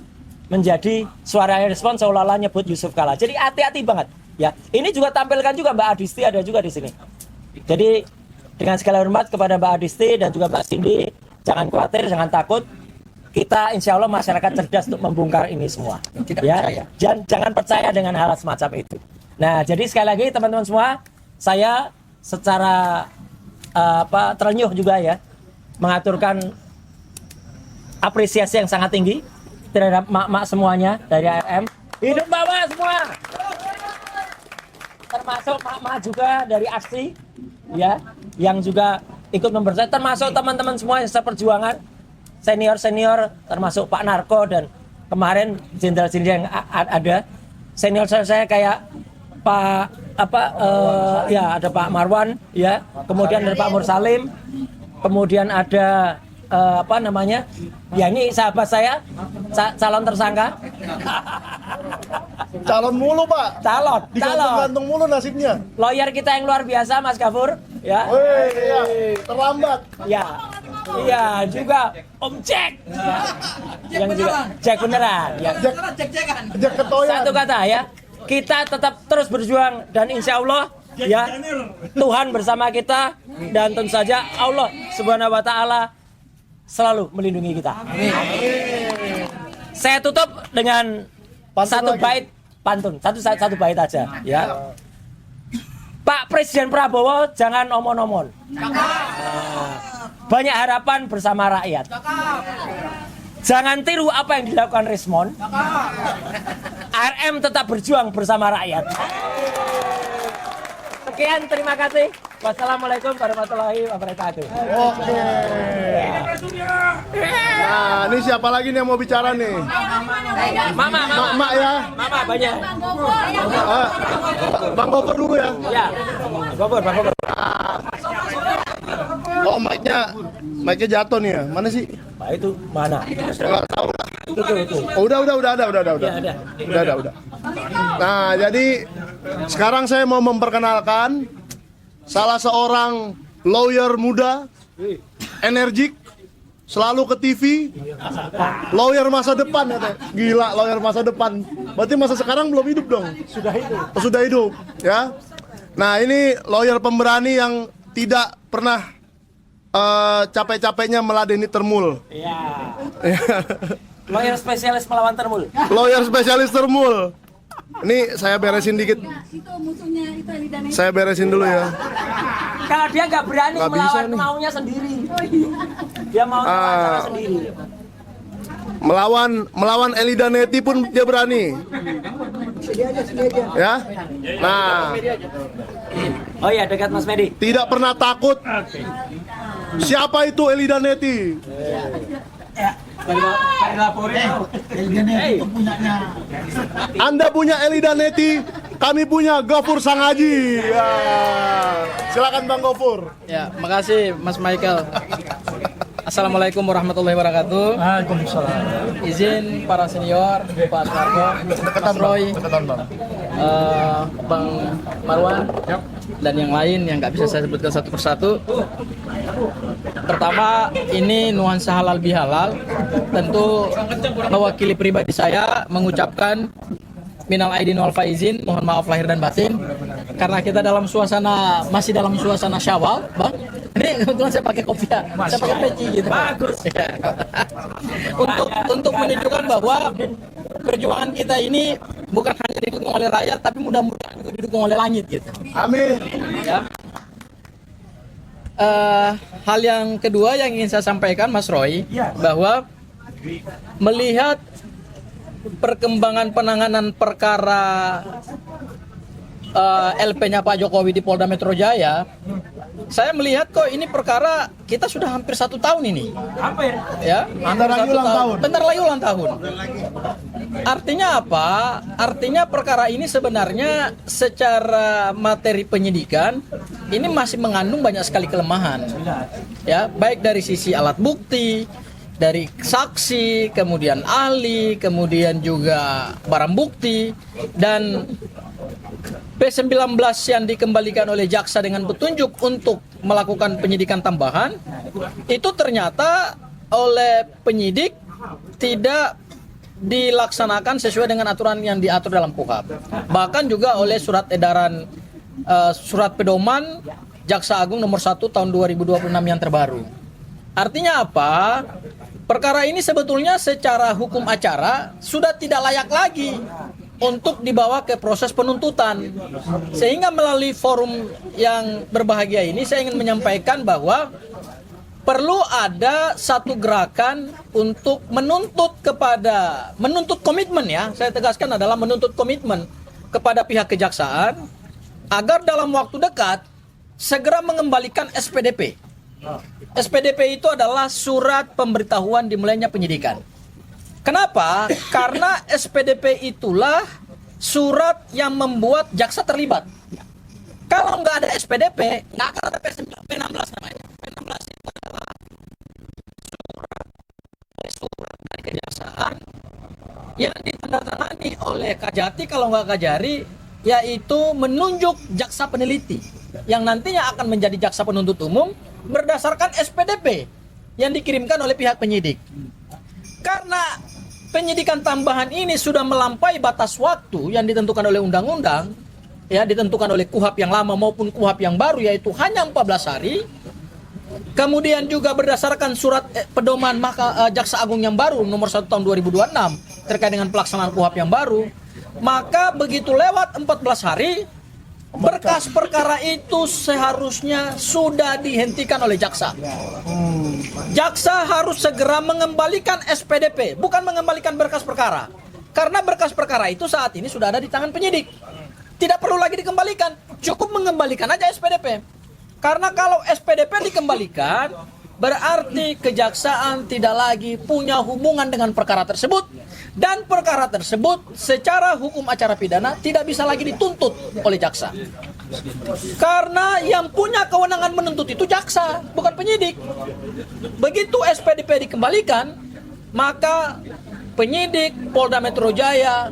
menjadi suara Rismon seolah-olah nyebut Yusuf Kalla. Jadi hati-hati banget. Ya, ini juga tampilkan juga Mbak Adisti ada juga di sini. Jadi dengan segala hormat kepada Mbak Adisti dan juga Mbak Cindy, jangan khawatir, jangan takut. Kita insya Allah masyarakat cerdas untuk membongkar ini semua. Ya, jangan percaya dengan hal semacam itu. Nah, jadi sekali lagi teman-teman semua, saya secara terenyuh juga ya mengaturkan apresiasi yang sangat tinggi terhadap mak-mak semuanya dari ARM. Hidup bawah semua. Termasuk mak-mak juga dari ASI ya, yang juga ikut membersamai, termasuk teman-teman semua yang seperjuangan, senior-senior, termasuk Pak Narko dan kemarin jenderal-jenderal yang ada. Senior saya kayak Pak ya ada Pak Marwan ya, kemudian ada Pak Mursalim, kemudian ada ya ini sahabat saya calon tersangka. Calon mulu Pak. Calon. Digantung mulu nasibnya. Lawyer kita yang luar biasa Mas Gafur ya. Iya, terlambat. Ya. Iya juga Om Jack. Yang juga Jack beneran ya. Jack ketoyan. Satu kata ya, kita tetap terus berjuang dan insya Allah ya Tuhan bersama kita dan tentu saja Allah Subhanahu wa Ta'ala selalu melindungi kita. Saya tutup dengan satu bait pantun, satu bait aja ya. Pak Presiden Prabowo jangan omon-omon. Banyak harapan bersama rakyat. Jangan tiru apa yang dilakukan Rismon. ARM tetap berjuang bersama rakyat. Sekian, terima kasih. Wassalamualaikum warahmatullahi wabarakatuh. Oke. Nah, ini siapa lagi nih yang mau bicara nih? Mama ya. Mama banyak. Bang Gopur dulu ya. Ya. Gopur, Bang Gopur. Oh, mic-nya jatuh nih ya. Mana sih? Pak itu mana? Enggak tahu lah. Itu. Oh, udah. Ya, Udah. Nah, jadi sekarang saya mau memperkenalkan salah seorang lawyer muda, energik, selalu ke TV, lawyer masa depan ya, gila lawyer masa depan. Berarti masa sekarang belum hidup dong? Sudah hidup, ya. Nah ini lawyer pemberani yang tidak pernah capek-capeknya meladeni termul. Iya. Lawyer spesialis melawan termul. Lawyer spesialis termul. Ini saya beresin dikit. Saya beresin dulu ya. Kalau dia nggak berani Nggak bisa melawan nih. maunya sendiri. Dia mau cara sendiri. Melawan Elida Neti pun dia berani. Ya. Nah, Oh iya, dekat Mas Medi. tidak pernah takut. Siapa itu Elida Neti? Anda punya Elida Neti, kami punya Gofur Sangaji. Ya. Silakan Bang Gofur. Ya, makasih Mas Michael. Assalamualaikum warahmatullahi wabarakatuh. Waalaikumsalam. Izin para senior, Pak Sumarko, Mas Roy, Bang Marwan, dan yang lain yang nggak bisa saya sebutkan satu persatu. Pertama, ini nuansa halal bihalal. Tentu mewakili pribadi saya mengucapkan minal aidin wal faizin, mohon maaf lahir dan batin, karena kita masih dalam suasana Syawal, Bang. Ini kebetulan saya pakai kopiah, saya pakai peci gitu. Bagus. Untuk menunjukkan bahwa perjuangan kita ini bukan hanya didukung oleh rakyat, tapi mudah-mudahan juga didukung oleh langit gitu. Amin. Ya. Hal yang kedua yang ingin saya sampaikan, Mas Roy, bahwa melihat perkembangan penanganan perkara LP-nya Pak Jokowi di Polda Metro Jaya, saya melihat kok ini perkara kita sudah hampir 1 tahun ini. Hampir. Ya, Bentar lagi ulang tahun. Bentar lagi ulang tahun. Artinya apa? Artinya perkara ini sebenarnya secara materi penyidikan ini masih mengandung banyak sekali kelemahan. Ya, baik dari sisi alat bukti, dari saksi, kemudian ahli, kemudian juga barang bukti, dan P19 yang dikembalikan oleh jaksa dengan petunjuk untuk melakukan penyidikan tambahan itu ternyata oleh penyidik tidak dilaksanakan sesuai dengan aturan yang diatur dalam KUHP. Bahkan juga oleh surat edaran surat pedoman Jaksa Agung nomor 1 tahun 2026 yang terbaru. Artinya apa? Perkara ini sebetulnya secara hukum acara sudah tidak layak lagi untuk dibawa ke proses penuntutan. Sehingga melalui forum yang berbahagia ini saya ingin menyampaikan bahwa perlu ada satu gerakan untuk menuntut komitmen, ya, saya tegaskan adalah menuntut komitmen kepada pihak kejaksaan agar dalam waktu dekat segera mengembalikan SPDP. SPDP itu adalah surat pemberitahuan dimulainya penyidikan. Kenapa? Karena SPDP itulah surat yang membuat jaksa terlibat. Kalau nggak ada SPDP, nggak akan ada P16 namanya. P16 itu adalah surat dari kejaksaan yang ditandatangani oleh Kajati, kalau nggak Kajari, yaitu menunjuk jaksa peneliti yang nantinya akan menjadi jaksa penuntut umum berdasarkan SPDP yang dikirimkan oleh pihak penyidik. Karena penyidikan tambahan ini sudah melampaui batas waktu yang ditentukan oleh undang-undang, ya, ditentukan oleh KUHP yang lama maupun KUHP yang baru, yaitu hanya 14 hari. Kemudian juga berdasarkan surat pedoman Jaksa Agung yang baru nomor 1 tahun 2026 terkait dengan pelaksanaan KUHP yang baru, maka begitu lewat 14 hari berkas perkara itu seharusnya sudah dihentikan oleh jaksa. Jaksa harus segera mengembalikan SPDP, bukan mengembalikan berkas perkara. Karena berkas perkara itu saat ini sudah ada di tangan penyidik. Tidak perlu lagi dikembalikan, cukup mengembalikan aja SPDP. Karena kalau SPDP dikembalikan, berarti kejaksaan tidak lagi punya hubungan dengan perkara tersebut. Dan perkara tersebut secara hukum acara pidana tidak bisa lagi dituntut oleh jaksa. Karena yang punya kewenangan menuntut itu jaksa, bukan penyidik. Begitu SPDP dikembalikan, maka penyidik Polda Metro Jaya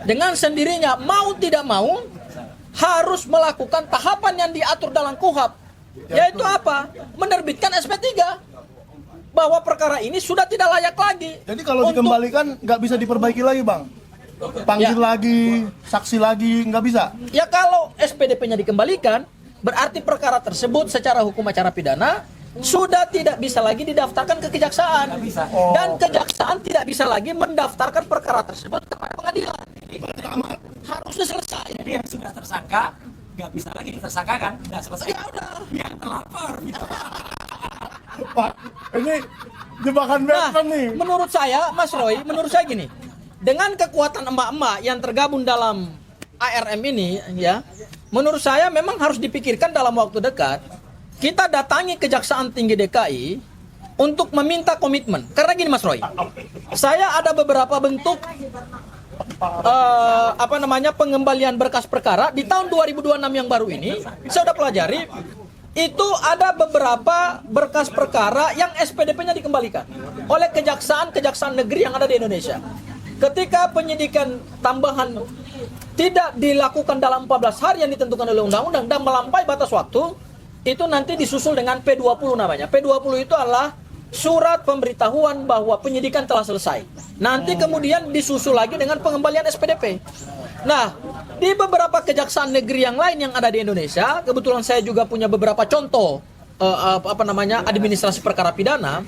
dengan sendirinya mau tidak mau harus melakukan tahapan yang diatur dalam KUHP. Yaitu apa? Menerbitkan SP3. Bahwa perkara ini sudah tidak layak lagi. Jadi kalau dikembalikan nggak bisa diperbaiki lagi, Bang? Panggil lagi, saksi lagi, nggak bisa? Ya kalau SPDP-nya dikembalikan, berarti perkara tersebut secara hukum acara pidana sudah tidak bisa lagi didaftarkan ke kejaksaan. Dan kejaksaan tidak bisa lagi mendaftarkan perkara tersebut kepada pengadilan. Harusnya selesai. Jadi yang sudah tersangka nggak bisa lagi ditersangkakan, nggak selesai. Ya udah, yang terlapor. Gitu. Pak, ini jebakan Batman nih. Menurut saya, Mas Roy, menurut saya gini, dengan kekuatan emak-emak yang tergabung dalam ARM ini, ya, menurut saya memang harus dipikirkan dalam waktu dekat. Kita datangi Kejaksaan Tinggi DKI untuk meminta komitmen. Karena gini, Mas Roy, saya ada beberapa bentuk pengembalian berkas perkara di tahun 2026 yang baru ini. Saya sudah pelajari. Itu ada beberapa berkas perkara yang SPDP-nya dikembalikan oleh kejaksaan negeri yang ada di Indonesia. Ketika penyidikan tambahan tidak dilakukan dalam 14 hari yang ditentukan oleh undang-undang dan melampaui batas waktu, itu nanti disusul dengan P20 namanya. P20 itu adalah surat pemberitahuan bahwa penyidikan telah selesai. Nanti kemudian disusul lagi dengan pengembalian SPDP. Nah, di beberapa kejaksaan negeri yang lain yang ada di Indonesia, kebetulan saya juga punya beberapa contoh administrasi perkara pidana.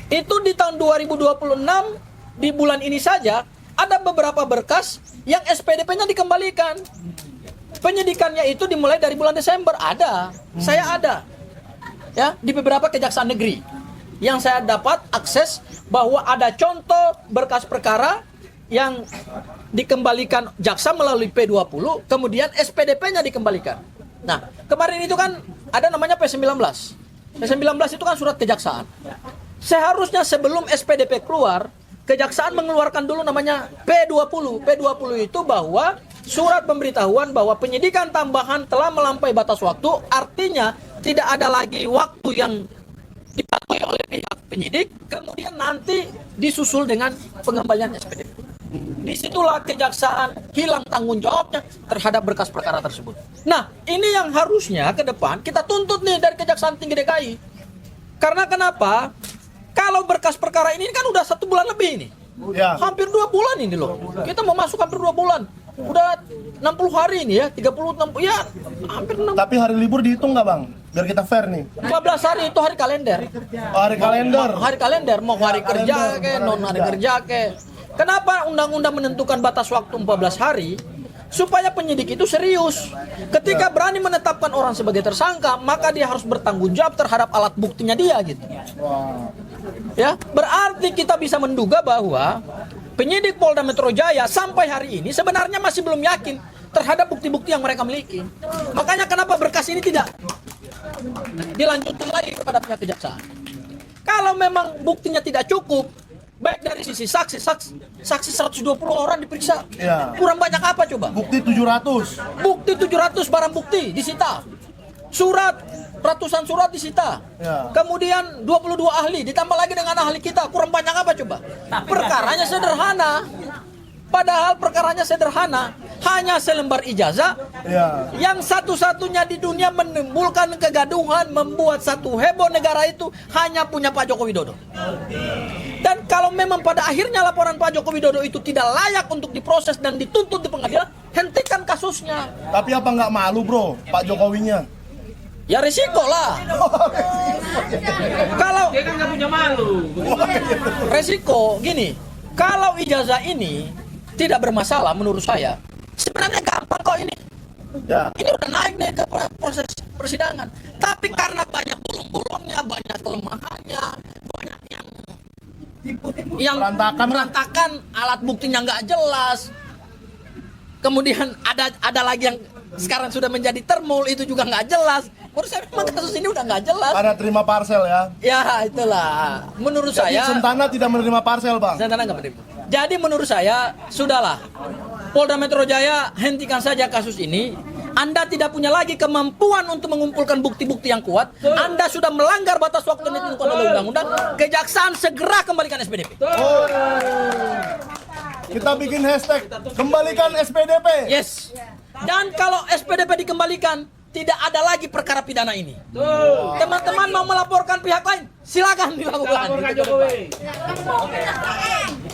Itu di tahun 2026 di bulan ini saja ada beberapa berkas yang SPDP-nya dikembalikan. Penyidikannya itu dimulai dari bulan Desember. Saya ada. Ya, di beberapa kejaksaan negeri yang saya dapat akses bahwa ada contoh berkas perkara yang dikembalikan jaksa melalui P20, kemudian SPDP-nya dikembalikan. Nah, kemarin itu kan ada namanya P19. P19 itu kan surat kejaksaan. Seharusnya sebelum SPDP keluar, kejaksaan mengeluarkan dulu namanya P20. P20 itu bahwa surat pemberitahuan bahwa penyidikan tambahan telah melampaui batas waktu, artinya tidak ada lagi waktu yang dipatuhi oleh pihak penyidik, kemudian nanti disusul dengan pengembalian SPDP. Disitulah kejaksaan hilang tanggung jawabnya terhadap berkas perkara tersebut. Nah, ini yang harusnya ke depan kita tuntut nih dari Kejaksaan Tinggi DKI. Karena kenapa? Kalau berkas perkara ini kan udah 1 bulan lebih ini. Ya. Hampir 2 bulan ini loh. Kita mau masuk hampir 2 bulan. Udah 60 hari ini ya, 30, 60, ya hampir 60. Tapi hari libur dihitung nggak Bang? Biar kita fair nih. 15 hari itu hari kalender. Oh, hari kalender. Hari kalender, mau hari kerja ke, non hari kerja ke. Kenapa undang-undang menentukan batas waktu 14 hari? Supaya penyidik itu serius. Ketika berani menetapkan orang sebagai tersangka, maka dia harus bertanggung jawab terhadap alat buktinya dia gitu. Ya, berarti kita bisa menduga bahwa penyidik Polda Metro Jaya sampai hari ini sebenarnya masih belum yakin terhadap bukti-bukti yang mereka miliki. Makanya kenapa berkas ini tidak dilanjutkan lagi kepada pihak kejaksaan. Kalau memang buktinya tidak cukup, baik dari sisi saksi 120 orang diperiksa. Ya. Kurang banyak apa coba? Bukti 700. Bukti 700 barang bukti disita. Ratusan surat disita. Ya. Kemudian 22 ahli ditambah lagi dengan ahli kita. Kurang banyak apa coba? Perkaranya sederhana. Padahal perkaranya sederhana, hanya selembar ijazah Ya. yang satu-satunya di dunia menimbulkan kegaduhan, membuat satu heboh negara itu hanya punya Pak Joko Widodo. Dan kalau memang pada akhirnya laporan Pak Joko Widodo itu tidak layak untuk diproses dan dituntut di pengadilan, hentikan kasusnya. Tapi apa nggak malu bro, Pak Jokowinya? Ya resiko lah. Kalau Dia kan nggak punya malu. resiko gini, kalau ijazah ini tidak bermasalah menurut saya, sebenarnya gampang kok ini. Ya. Ini udah naik nih ke proses persidangan. Tapi karena banyak bolong-bolongnya, banyak kelemahannya, banyak yang merantakan, alat buktinya nggak jelas. Kemudian ada lagi yang sekarang sudah menjadi termul, itu juga nggak jelas. Menurut saya memang kasus ini udah nggak jelas. Ada terima parcel ya. Ya itulah. Menurut Jadi saya Sentana tidak menerima parcel Bang. Sentana nggak menerima. Jadi menurut saya sudahlah, Polda Metro Jaya hentikan saja kasus ini. Anda tidak punya lagi kemampuan untuk mengumpulkan bukti-bukti yang kuat. Anda sudah melanggar batas waktu yang ditentukan oleh undang-undang. Kejaksaan segera kembalikan SPDP. Kita bikin hashtag kembalikan SPDP. Yes. Dan kalau SPDP dikembalikan, tidak ada lagi perkara pidana ini. Teman-teman mau melaporkan pihak lain, silakan dilakukan.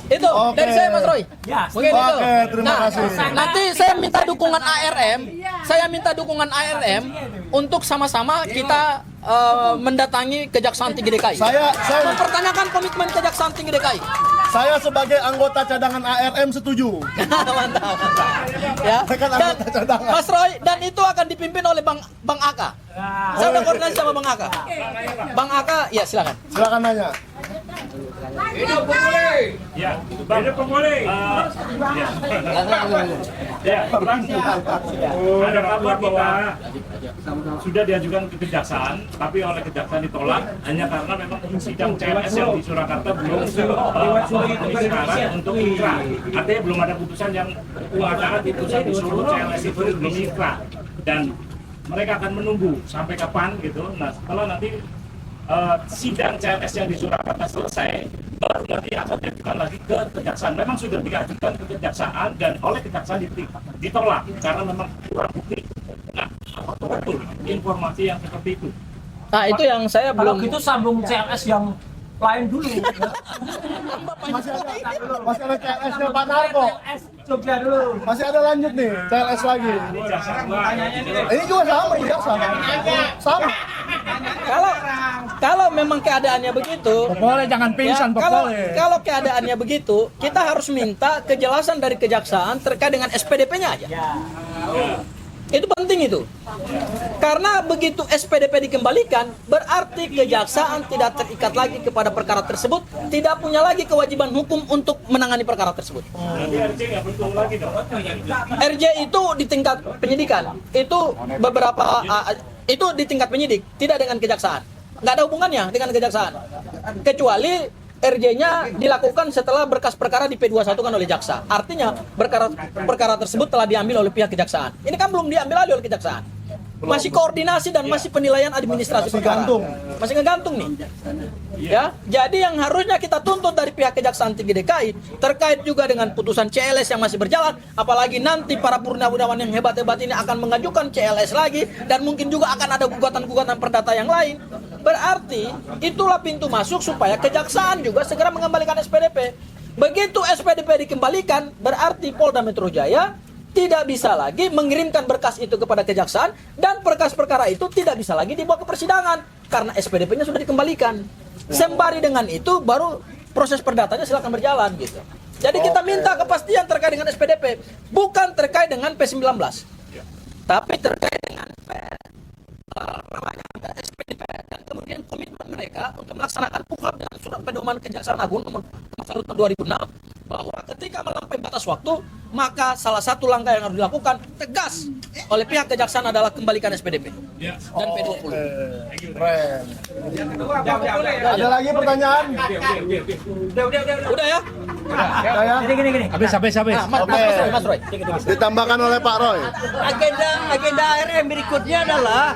Itu dari saya Mas Roy. Mungkin itu. Terima kasih. Nanti saya minta dukungan ARM. Saya minta dukungan ARM untuk sama-sama kita mendatangi Kejaksaan Tinggi DKI. Saya mempertanyakan komitmen Kejaksaan Tinggi DKI. Saya sebagai anggota cadangan ARM setuju. Mantap. Ya. Saya kan anggota cadangan. Mas Roy, dan itu akan dipimpin oleh Bang Aka. Saya udah koordinasi sama Bang Aka. Bang Aka, ya silakan. Silakan nanya. Hidup pemulih. Ya, hidup pemulih. Ya, ada kabar bahwa sudah diajukan ke kejaksaan, tapi oleh kejaksaan ditolak hanya karena memang sidang CLS yang di Surakarta belum sekarang untuk inkrah. Artinya belum ada putusan yang mengatakan putusan di seluruh CLS itu belum inkrah, dan mereka akan menunggu sampai kapan gitu. Nah, setelah nanti sidang CLS yang di Surakarta selesai, baru nanti akan diajukan lagi ke kejaksaan. Memang sudah diajukan ke kejaksaan dan oleh kejaksaan ditolak karena memang kurang bukti. Nah, apa betul informasi yang seperti itu? Nah, itu yang saya belum. Kalau gitu sambung CLS yang lain dulu. Masih ada CLS-nya Pak Narko. Jogja dulu. Masih ada lanjut nih, CLS lagi. Ini juga sama, sama. Kalau memang keadaannya begitu, Boleh jangan pingsan, kalau keadaannya begitu, kita harus minta kejelasan dari kejaksaan terkait dengan SPDP-nya aja. Itu penting itu. Karena begitu SPDP dikembalikan, berarti kejaksaan tidak terikat lagi kepada perkara tersebut, tidak punya lagi kewajiban hukum untuk menangani perkara tersebut. Nanti RJ nggak betul lagi dong. RJ itu di tingkat penyidikan, itu beberapa itu di tingkat penyidik, tidak dengan kejaksaan. Nggak ada hubungannya dengan kejaksaan. Kecuali RJ-nya dilakukan setelah berkas perkara di P21 kan oleh jaksa. Artinya perkara tersebut telah diambil oleh pihak kejaksaan. Ini kan belum diambil alih oleh kejaksaan. Masih koordinasi dan masih penilaian administrasi perkara. Masih ngegantung nih. Ya, jadi yang harusnya kita tuntut dari pihak Kejaksaan Tinggi DKI terkait juga dengan putusan CLS yang masih berjalan, apalagi nanti para purnawirawan yang hebat-hebat ini akan mengajukan CLS lagi dan mungkin juga akan ada gugatan-gugatan perdata yang lain. Berarti itulah pintu masuk supaya kejaksaan juga segera mengembalikan SPDP. Begitu SPDP dikembalikan, berarti Polda Metro Jaya tidak bisa lagi mengirimkan berkas itu kepada kejaksaan dan berkas perkara itu tidak bisa lagi dibawa ke persidangan karena SPDP-nya sudah dikembalikan. Sembari dengan itu baru proses perdatanya silakan berjalan gitu. Jadi kita minta kepastian terkait dengan SPDP, bukan terkait dengan P19. Tapi terkait dengan SPDP dan kemudian komitmen mereka untuk melaksanakan UHAP dan surat pedoman Kejaksaan Agung nomor 2006 bahwa ketika melampaui batas waktu maka salah satu langkah yang harus dilakukan tegas oleh pihak kejaksaan adalah kembalikan SPDP dan P20. Keren. Ada lagi pertanyaan? Udah ya? Udah ya? Gini. Habis. Mas Roy. Ditambahkan oleh Pak Roy. Agenda ARM berikutnya adalah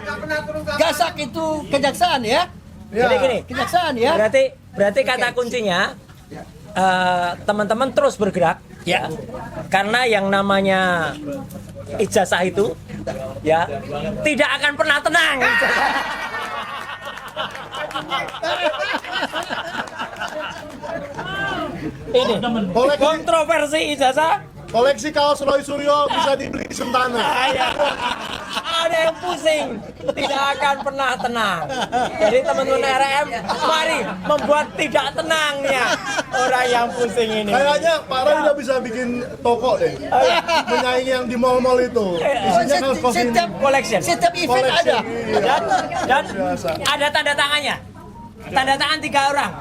gasak itu kejaksaan ya. Ya. Kejaksaan ya. Berarti kata kuncinya teman-teman terus bergerak ya. Karena yang namanya ijazah itu ya tidak akan pernah tenang. Ini kontroversi ijazah. Koleksi kaos Roy Suryo bisa dibeli Sentana. Ada yang pusing, tidak akan pernah tenang. Jadi teman-teman RM, mari membuat tidak tenangnya orang yang pusing ini. Kayaknya Pak Roy udah bisa bikin toko deh. Menyaingi yang di mall-mall itu. Isinya kaos ini. Setiap collection, Setiap event ada. dan ada tanda tangannya. Tanda tangan 3 orang.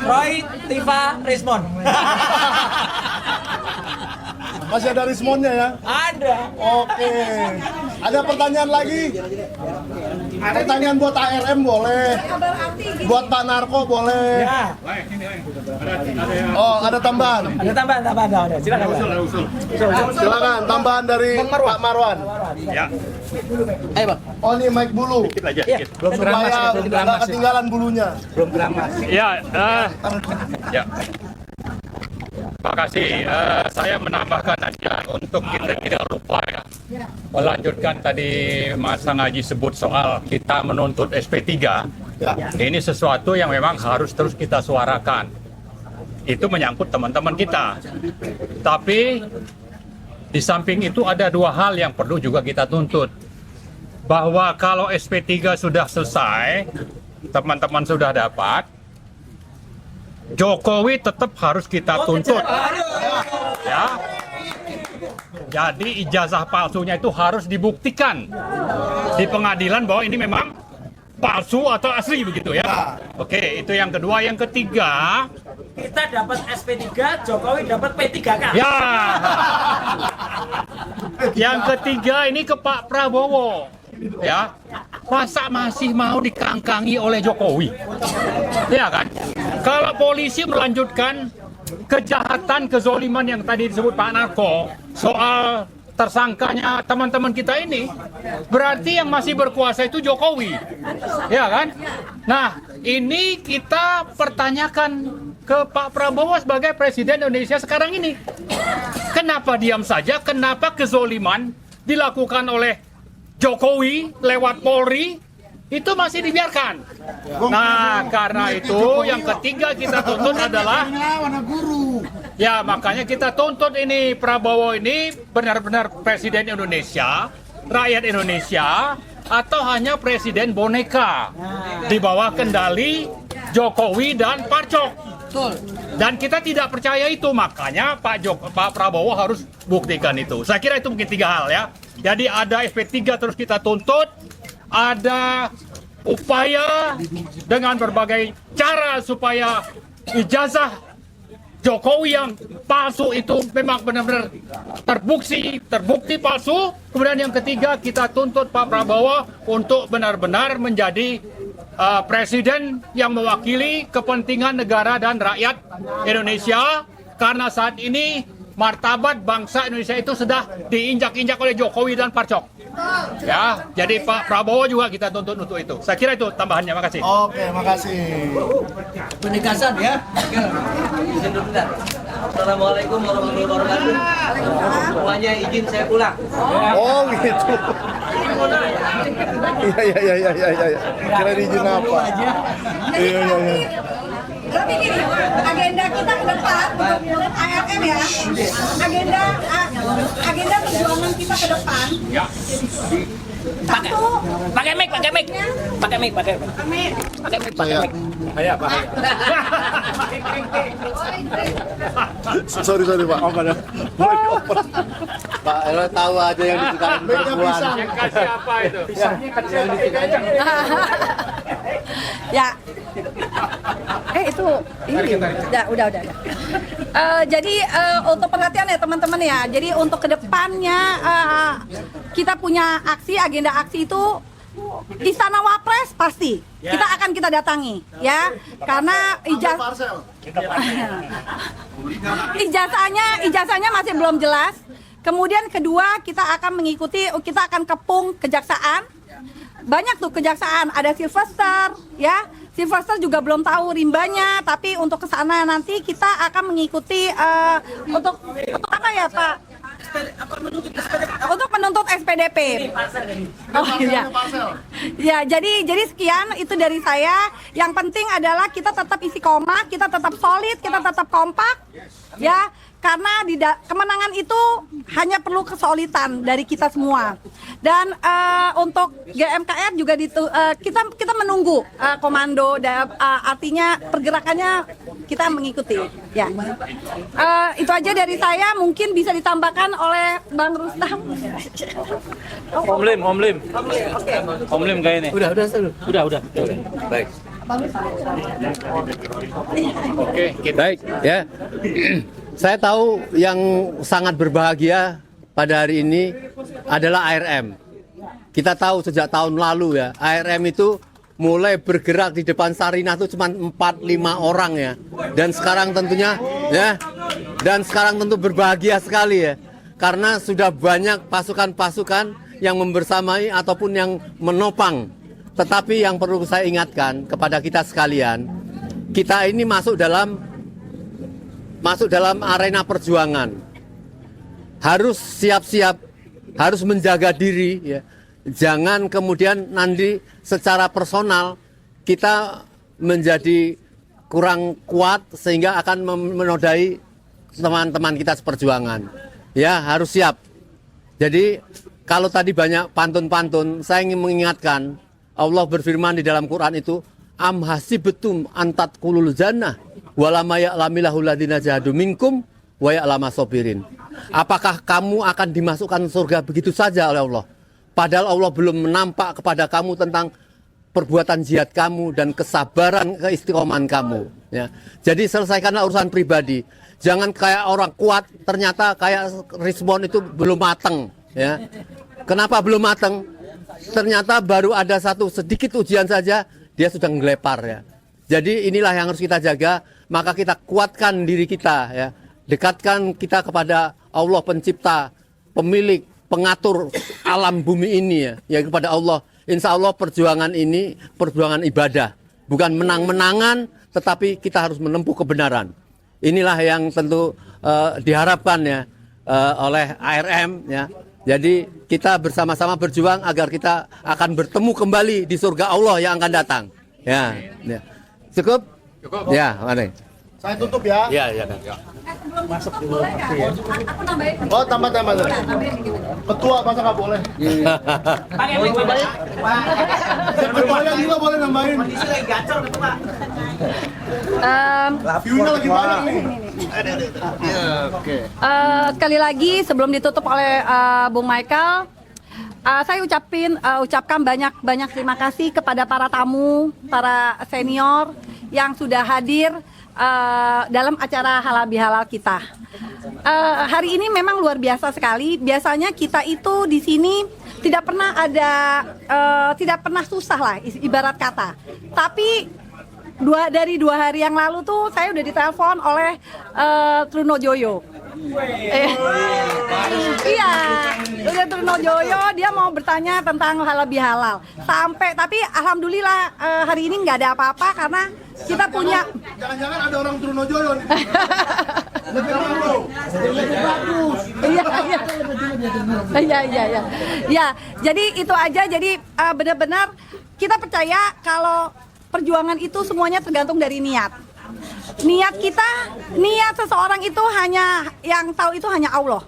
Roy, Tifa, Rismon. Masih ada Rismonnya ya? Ada. Oke. Ada pertanyaan lagi? Pertanyaan buat ARM boleh. Buat Pak Narko boleh. Ya. Oh, ada tambahan. Ada tambahan. Ada. Silakan. Silakan tambahan dari Pak Marwan. Ya. Ayo Bang. Oh, ini mic bulu. Supaya nggak ketinggalan bulunya. Ya, ya. Terima kasih. Saya menambahkan aja untuk kita tidak lupa ya. Melanjutkan tadi Mas Ngaji sebut soal kita menuntut SP3. Ini sesuatu yang memang harus terus kita suarakan. Itu menyangkut teman-teman kita. Tapi di samping itu ada 2 hal yang perlu juga kita tuntut. Bahwa kalau SP3 sudah selesai, teman-teman sudah dapat, Jokowi tetap harus kita tuntut. Ya. Jadi ijazah palsunya itu harus dibuktikan di pengadilan bahwa ini memang palsu atau asli begitu ya. Oke, itu yang kedua. Yang ketiga, Kita dapat SP3, Jokowi dapat P3K. ya. Yang ketiga ini ke Pak Prabowo. Ya. Masa masih mau dikangkangi oleh Jokowi? Ya kan? Kalau polisi melanjutkan kejahatan, kezoliman yang tadi disebut Pak Narko soal tersangkanya teman-teman kita ini, berarti yang masih berkuasa itu Jokowi, ya kan? Nah, ini kita pertanyakan ke Pak Prabowo sebagai Presiden Indonesia sekarang ini. Kenapa diam saja? Kenapa kezoliman dilakukan oleh Jokowi lewat Polri itu masih dibiarkan? Nah, karena itu yang ketiga kita tuntut adalah, ya makanya kita tuntut ini Prabowo ini benar-benar Presiden Indonesia, rakyat Indonesia, atau hanya Presiden boneka di bawah kendali Jokowi dan Parcok. Dan kita tidak percaya itu, makanya Pak Prabowo harus buktikan itu. Saya kira itu mungkin 3 hal ya. Jadi ada SP3 terus kita tuntut, ada upaya dengan berbagai cara supaya ijazah Jokowi yang palsu itu memang benar-benar terbukti palsu. Kemudian yang ketiga kita tuntut Pak Prabowo untuk benar-benar menjadi presiden yang mewakili kepentingan negara dan rakyat Indonesia, karena saat ini martabat bangsa Indonesia itu sudah diinjak-injak oleh Jokowi dan Parcok. Ya, jadi Pak Prabowo juga kita tuntut untuk itu. Saya kira itu tambahannya. Makasih. Oke, makasih. Penegasan ya. Izin dulu bentar. Assalamualaikum warahmatullahi wabarakatuh. Semuanya izin saya pulang. Oh gitu. Iya. Kira izin apa? Iya. Tapi gini, agenda kita ke depan untuk ARM ya, agenda perjuangan kita ke depan. Pakai mic. Sorry Pak. Pak Elo tahu aja yang disukain perempuan. Yang kasih apa itu? Ya. Itu ini. Udah. Jadi untuk perhatian ya teman-teman ya. Jadi untuk kedepannya kita punya agenda aksi itu Istana Wapres pasti kita datangi ya, karena ijazahnya masih belum jelas. Kemudian kedua kita akan kepung kejaksaan. Banyak tuh kejaksaan, ada Sylvester ya. Sylvester juga belum tahu rimbanya, tapi untuk kesana nanti kita akan mengikuti untuk apa ya Pak? Untuk menuntut SPDP. Oh iya. Ya, jadi sekian itu dari saya. Yang penting adalah kita tetap isi koma, kita tetap solid, kita tetap kompak. Ya, karena kemenangan itu hanya perlu kesolidan dari kita semua. Dan untuk GMKR juga kita menunggu komando, artinya pergerakannya kita mengikuti. Ya, itu aja dari saya. Mungkin bisa ditambahkan oleh Bang Rustam. Om Lim kayak ini. Udah. Baik. Oke, baik ya. Saya tahu yang sangat berbahagia pada hari ini adalah ARM. Kita tahu sejak tahun lalu ya, ARM itu mulai bergerak di depan Sarinah itu cuma 4-5 orang ya. Dan sekarang tentunya tentu berbahagia sekali ya. Karena sudah banyak pasukan-pasukan yang membersamai ataupun yang menopang. Tetapi yang perlu saya ingatkan kepada kita sekalian, kita ini masuk dalam arena perjuangan. Harus siap-siap, harus menjaga diri ya. Jangan kemudian nanti secara personal kita menjadi kurang kuat sehingga akan menodai teman-teman kita seperjuangan. Ya, harus siap. Jadi kalau tadi banyak pantun-pantun, saya ingin mengingatkan, Allah berfirman di dalam Quran itu, am hasibetum antat kulul jannah Wala ma ya'lamillahu ladina jahadu minkum wa ya'lama sabirin. Apakah kamu akan dimasukkan surga begitu saja oleh Allah? Padahal Allah belum menampak kepada kamu tentang perbuatan jihad kamu dan kesabaran keistiqomahan kamu. Ya. Jadi selesaikanlah urusan pribadi. Jangan kayak orang kuat, ternyata kayak respon itu belum mateng. Ya. Kenapa belum mateng? Ternyata baru ada satu sedikit ujian saja, dia sudah ngelepar. Ya. Jadi inilah yang harus kita jaga. Maka kita kuatkan diri kita. Ya. Dekatkan kita kepada Allah pencipta, pemilik, pengatur alam bumi ini ya kepada Allah. Insya Allah perjuangan ini perjuangan ibadah, bukan menang-menangan, tetapi kita harus menempuh kebenaran. Inilah yang tentu diharapkan ya oleh ARM ya. Jadi kita bersama-sama berjuang agar kita akan bertemu kembali di surga Allah yang akan datang. Ya. Cukup? Cukup. Ya, mari. Saya tutup ya. Iya. Masuk dulu. Oh, tambah. Ketua masa nggak boleh? Ketuanya juga boleh nambahin. View-nya lagi banyak nih. Sekali lagi sebelum ditutup oleh Bung Michael, saya ucapkan banyak terima kasih kepada para tamu, para senior yang sudah hadir dalam acara Halal Bihalal kita. Hari ini memang luar biasa sekali. Biasanya kita itu di sini tidak pernah susah lah ibarat kata. Tapi dari 2 hari yang lalu tuh saya udah ditelepon oleh Trunojoyo. Iya, udah Trunojoyo, dia mau bertanya tentang halal bihalal. Tapi alhamdulillah hari ini nggak ada apa-apa karena kita punya. Jangan-jangan ada orang Trunojoyo nih. Lebih bagus. Iya. Ya, jadi itu aja. Jadi benar-benar kita percaya kalau perjuangan itu semuanya tergantung dari niat. Niat seseorang itu hanya yang tahu itu hanya Allah.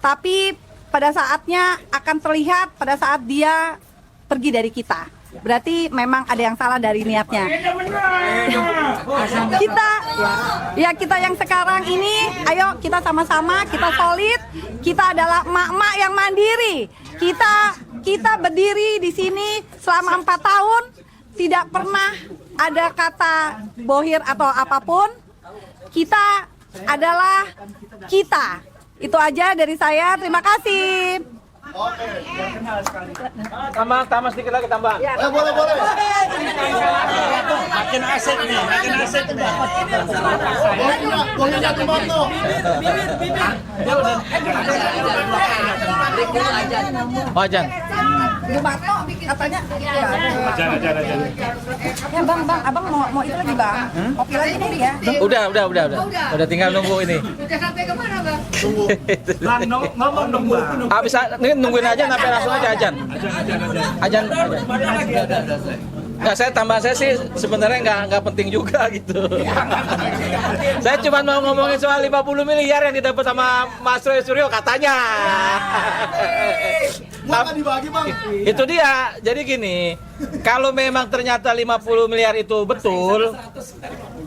Tapi pada saatnya akan terlihat pada saat dia pergi dari kita. Berarti memang ada yang salah dari niatnya. Kita yang sekarang ini, ayo kita sama-sama, kita solid. Kita adalah emak-emak yang mandiri. Kita berdiri di sini selama 4 tahun. Tidak pernah ada kata bohir atau apapun. Kita adalah kita. Itu aja dari saya. Terima kasih. Tambah sedikit lagi tambah. Boleh. Makin asik nih, Boleh jatuh moto. Oh, Jan. Gumarto katanya. Aja. Ya bang, abang mau itu lagi bang. Kopi lagi nih ya. Udah tinggal nunggu ini. Udah sampai kemana bang? Ngomong dong, Bang. Bisa nungguin aja sampai langsung aja Ajan. Nggak, saya sih sebenarnya nggak penting juga gitu. Saya cuma mau ngomongin soal 50 miliar yang didapat sama Mas Roy Suryo katanya. Dibagi, Bang. Itu dia. Jadi gini, kalau memang ternyata 50 miliar itu betul,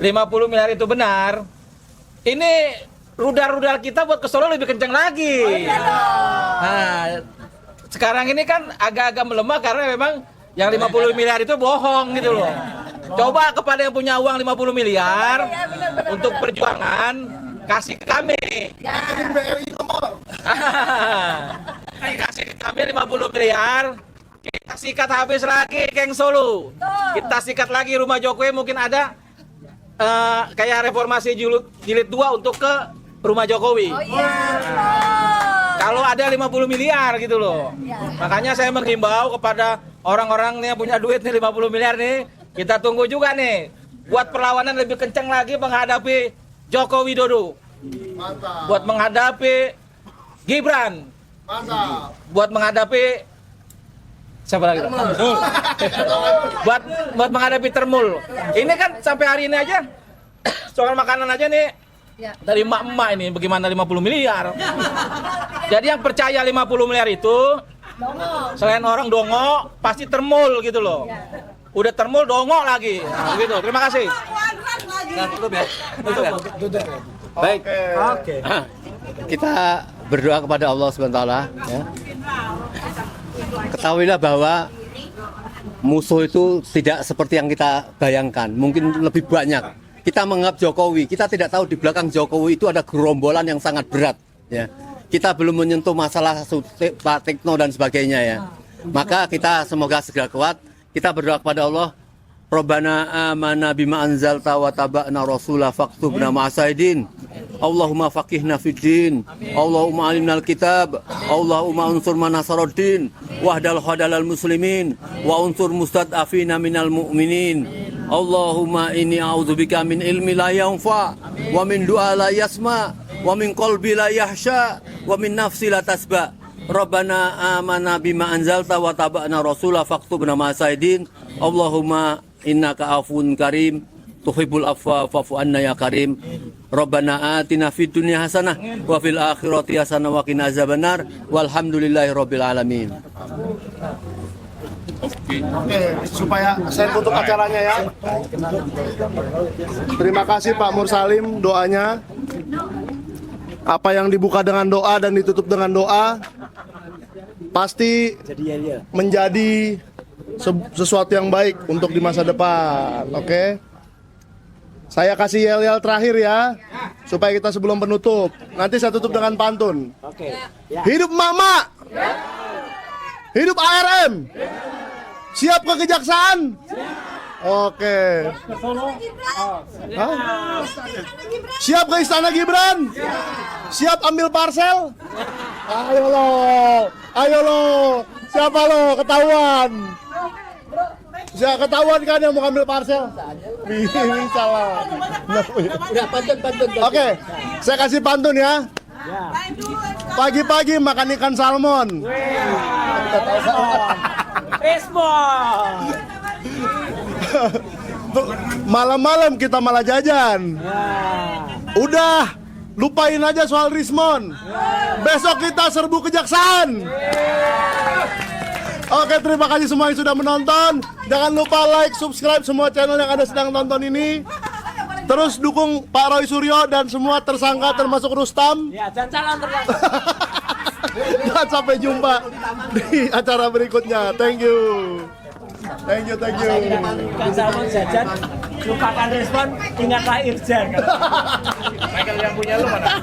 50 miliar itu benar, ini rudal-rudal kita buat ke Solo lebih kencang lagi. Nah, sekarang ini kan agak-agak melemah karena memang yang 50 miliar itu bohong gitu loh. Coba kepada yang punya uang 50 miliar untuk perjuangan, kasih ke kami. Kasih ke kami 50 miliar, kita sikat habis lagi geng Solo. Kita sikat lagi rumah Jokowi, mungkin ada kayak reformasi jilid 2 untuk ke rumah Jokowi. Kalau ada 50 miliar gitu loh. Makanya saya menghimbau kepada orang-orang nih yang punya duit nih 50 miliar nih, kita tunggu juga nih buat perlawanan lebih kencang lagi menghadapi Joko Widodo. Mantap. Buat menghadapi Gibran. Mantap. Buat menghadapi siapa lagi? buat menghadapi Termul. Ini kan sampai hari ini aja soal makanan aja nih. Dari emak-emak ini bagaimana 50 miliar. Jadi yang percaya 50 miliar itu selain orang dongo pasti Termul gitu loh. Udah Termul dongo lagi. Nah, gitu. Terima kasih. Baik. Kita berdoa kepada Allah SWT. Ya. Ketahuilah bahwa musuh itu tidak seperti yang kita bayangkan, mungkin lebih banyak. Kita menganggap Jokowi, kita tidak tahu di belakang Jokowi itu ada gerombolan yang sangat berat. Ya. Kita belum menyentuh masalah Pak Tekno dan sebagainya ya. Maka kita semoga segera kuat. Kita berdoa kepada Allah. Rabbana amana bima anzalta wa taba'na rasulah faktubna ma'asaidin. Allahumma faqihna fid din. Allahumma alimnal kitab. Allahumma unsur manasaruddin. Wahdal khadalal muslimin. Wa unsur mustad'afina minal mu'minin. Allahumma inni a'udzubika min ilmi la yanfa. Wa min du'a la yasma. Wa min qalbi la yahsha. Wa min nafsi la tasba. Rabbana amana bima anzalta wa taba'na rasulah faktubna ma'asaidin. Allahumma innaka afun karim tuhibbul afwa fa'fu anna ya karim. Rabbana atina fid dunya hasanah wa fil akhirati hasanah wa qina azabannar walhamdulillahi rabbil alamin. Oke, supaya saya tutup acaranya ya. Terima kasih Pak Mursalim doanya. Apa yang dibuka dengan doa dan ditutup dengan doa pasti menjadi sesuatu yang baik untuk di masa depan. Oke. Saya kasih yel-yel terakhir ya, supaya kita sebelum penutup. Nanti saya tutup dengan pantun. Hidup Mama. Hidup ARM. Siap ke kejaksaan? Oke. Hah? Siap ke Istana Gibran? Siap ambil parsel? Ayo lo. Siapa lo? Ketahuan. Saya ketahuan kan yang mau ambil parsel? Salah. Oke, saya kasih pantun ya. Pagi-pagi makan ikan salmon. Malam-malam kita malah jajan. Udah, lupain aja soal Rismon. Besok kita serbu kejaksaan. Oke, terima kasih semua yang sudah menonton. Jangan lupa like, subscribe semua channel yang ada sedang nonton ini. Terus dukung Pak Roy Suryo dan semua tersangka termasuk Rustam. Dan sampai jumpa di acara berikutnya. Thank you. Thank you. Ikan salmon jajan, lupakan respon, ingatlah Irjan. Michael yang punya lu mana?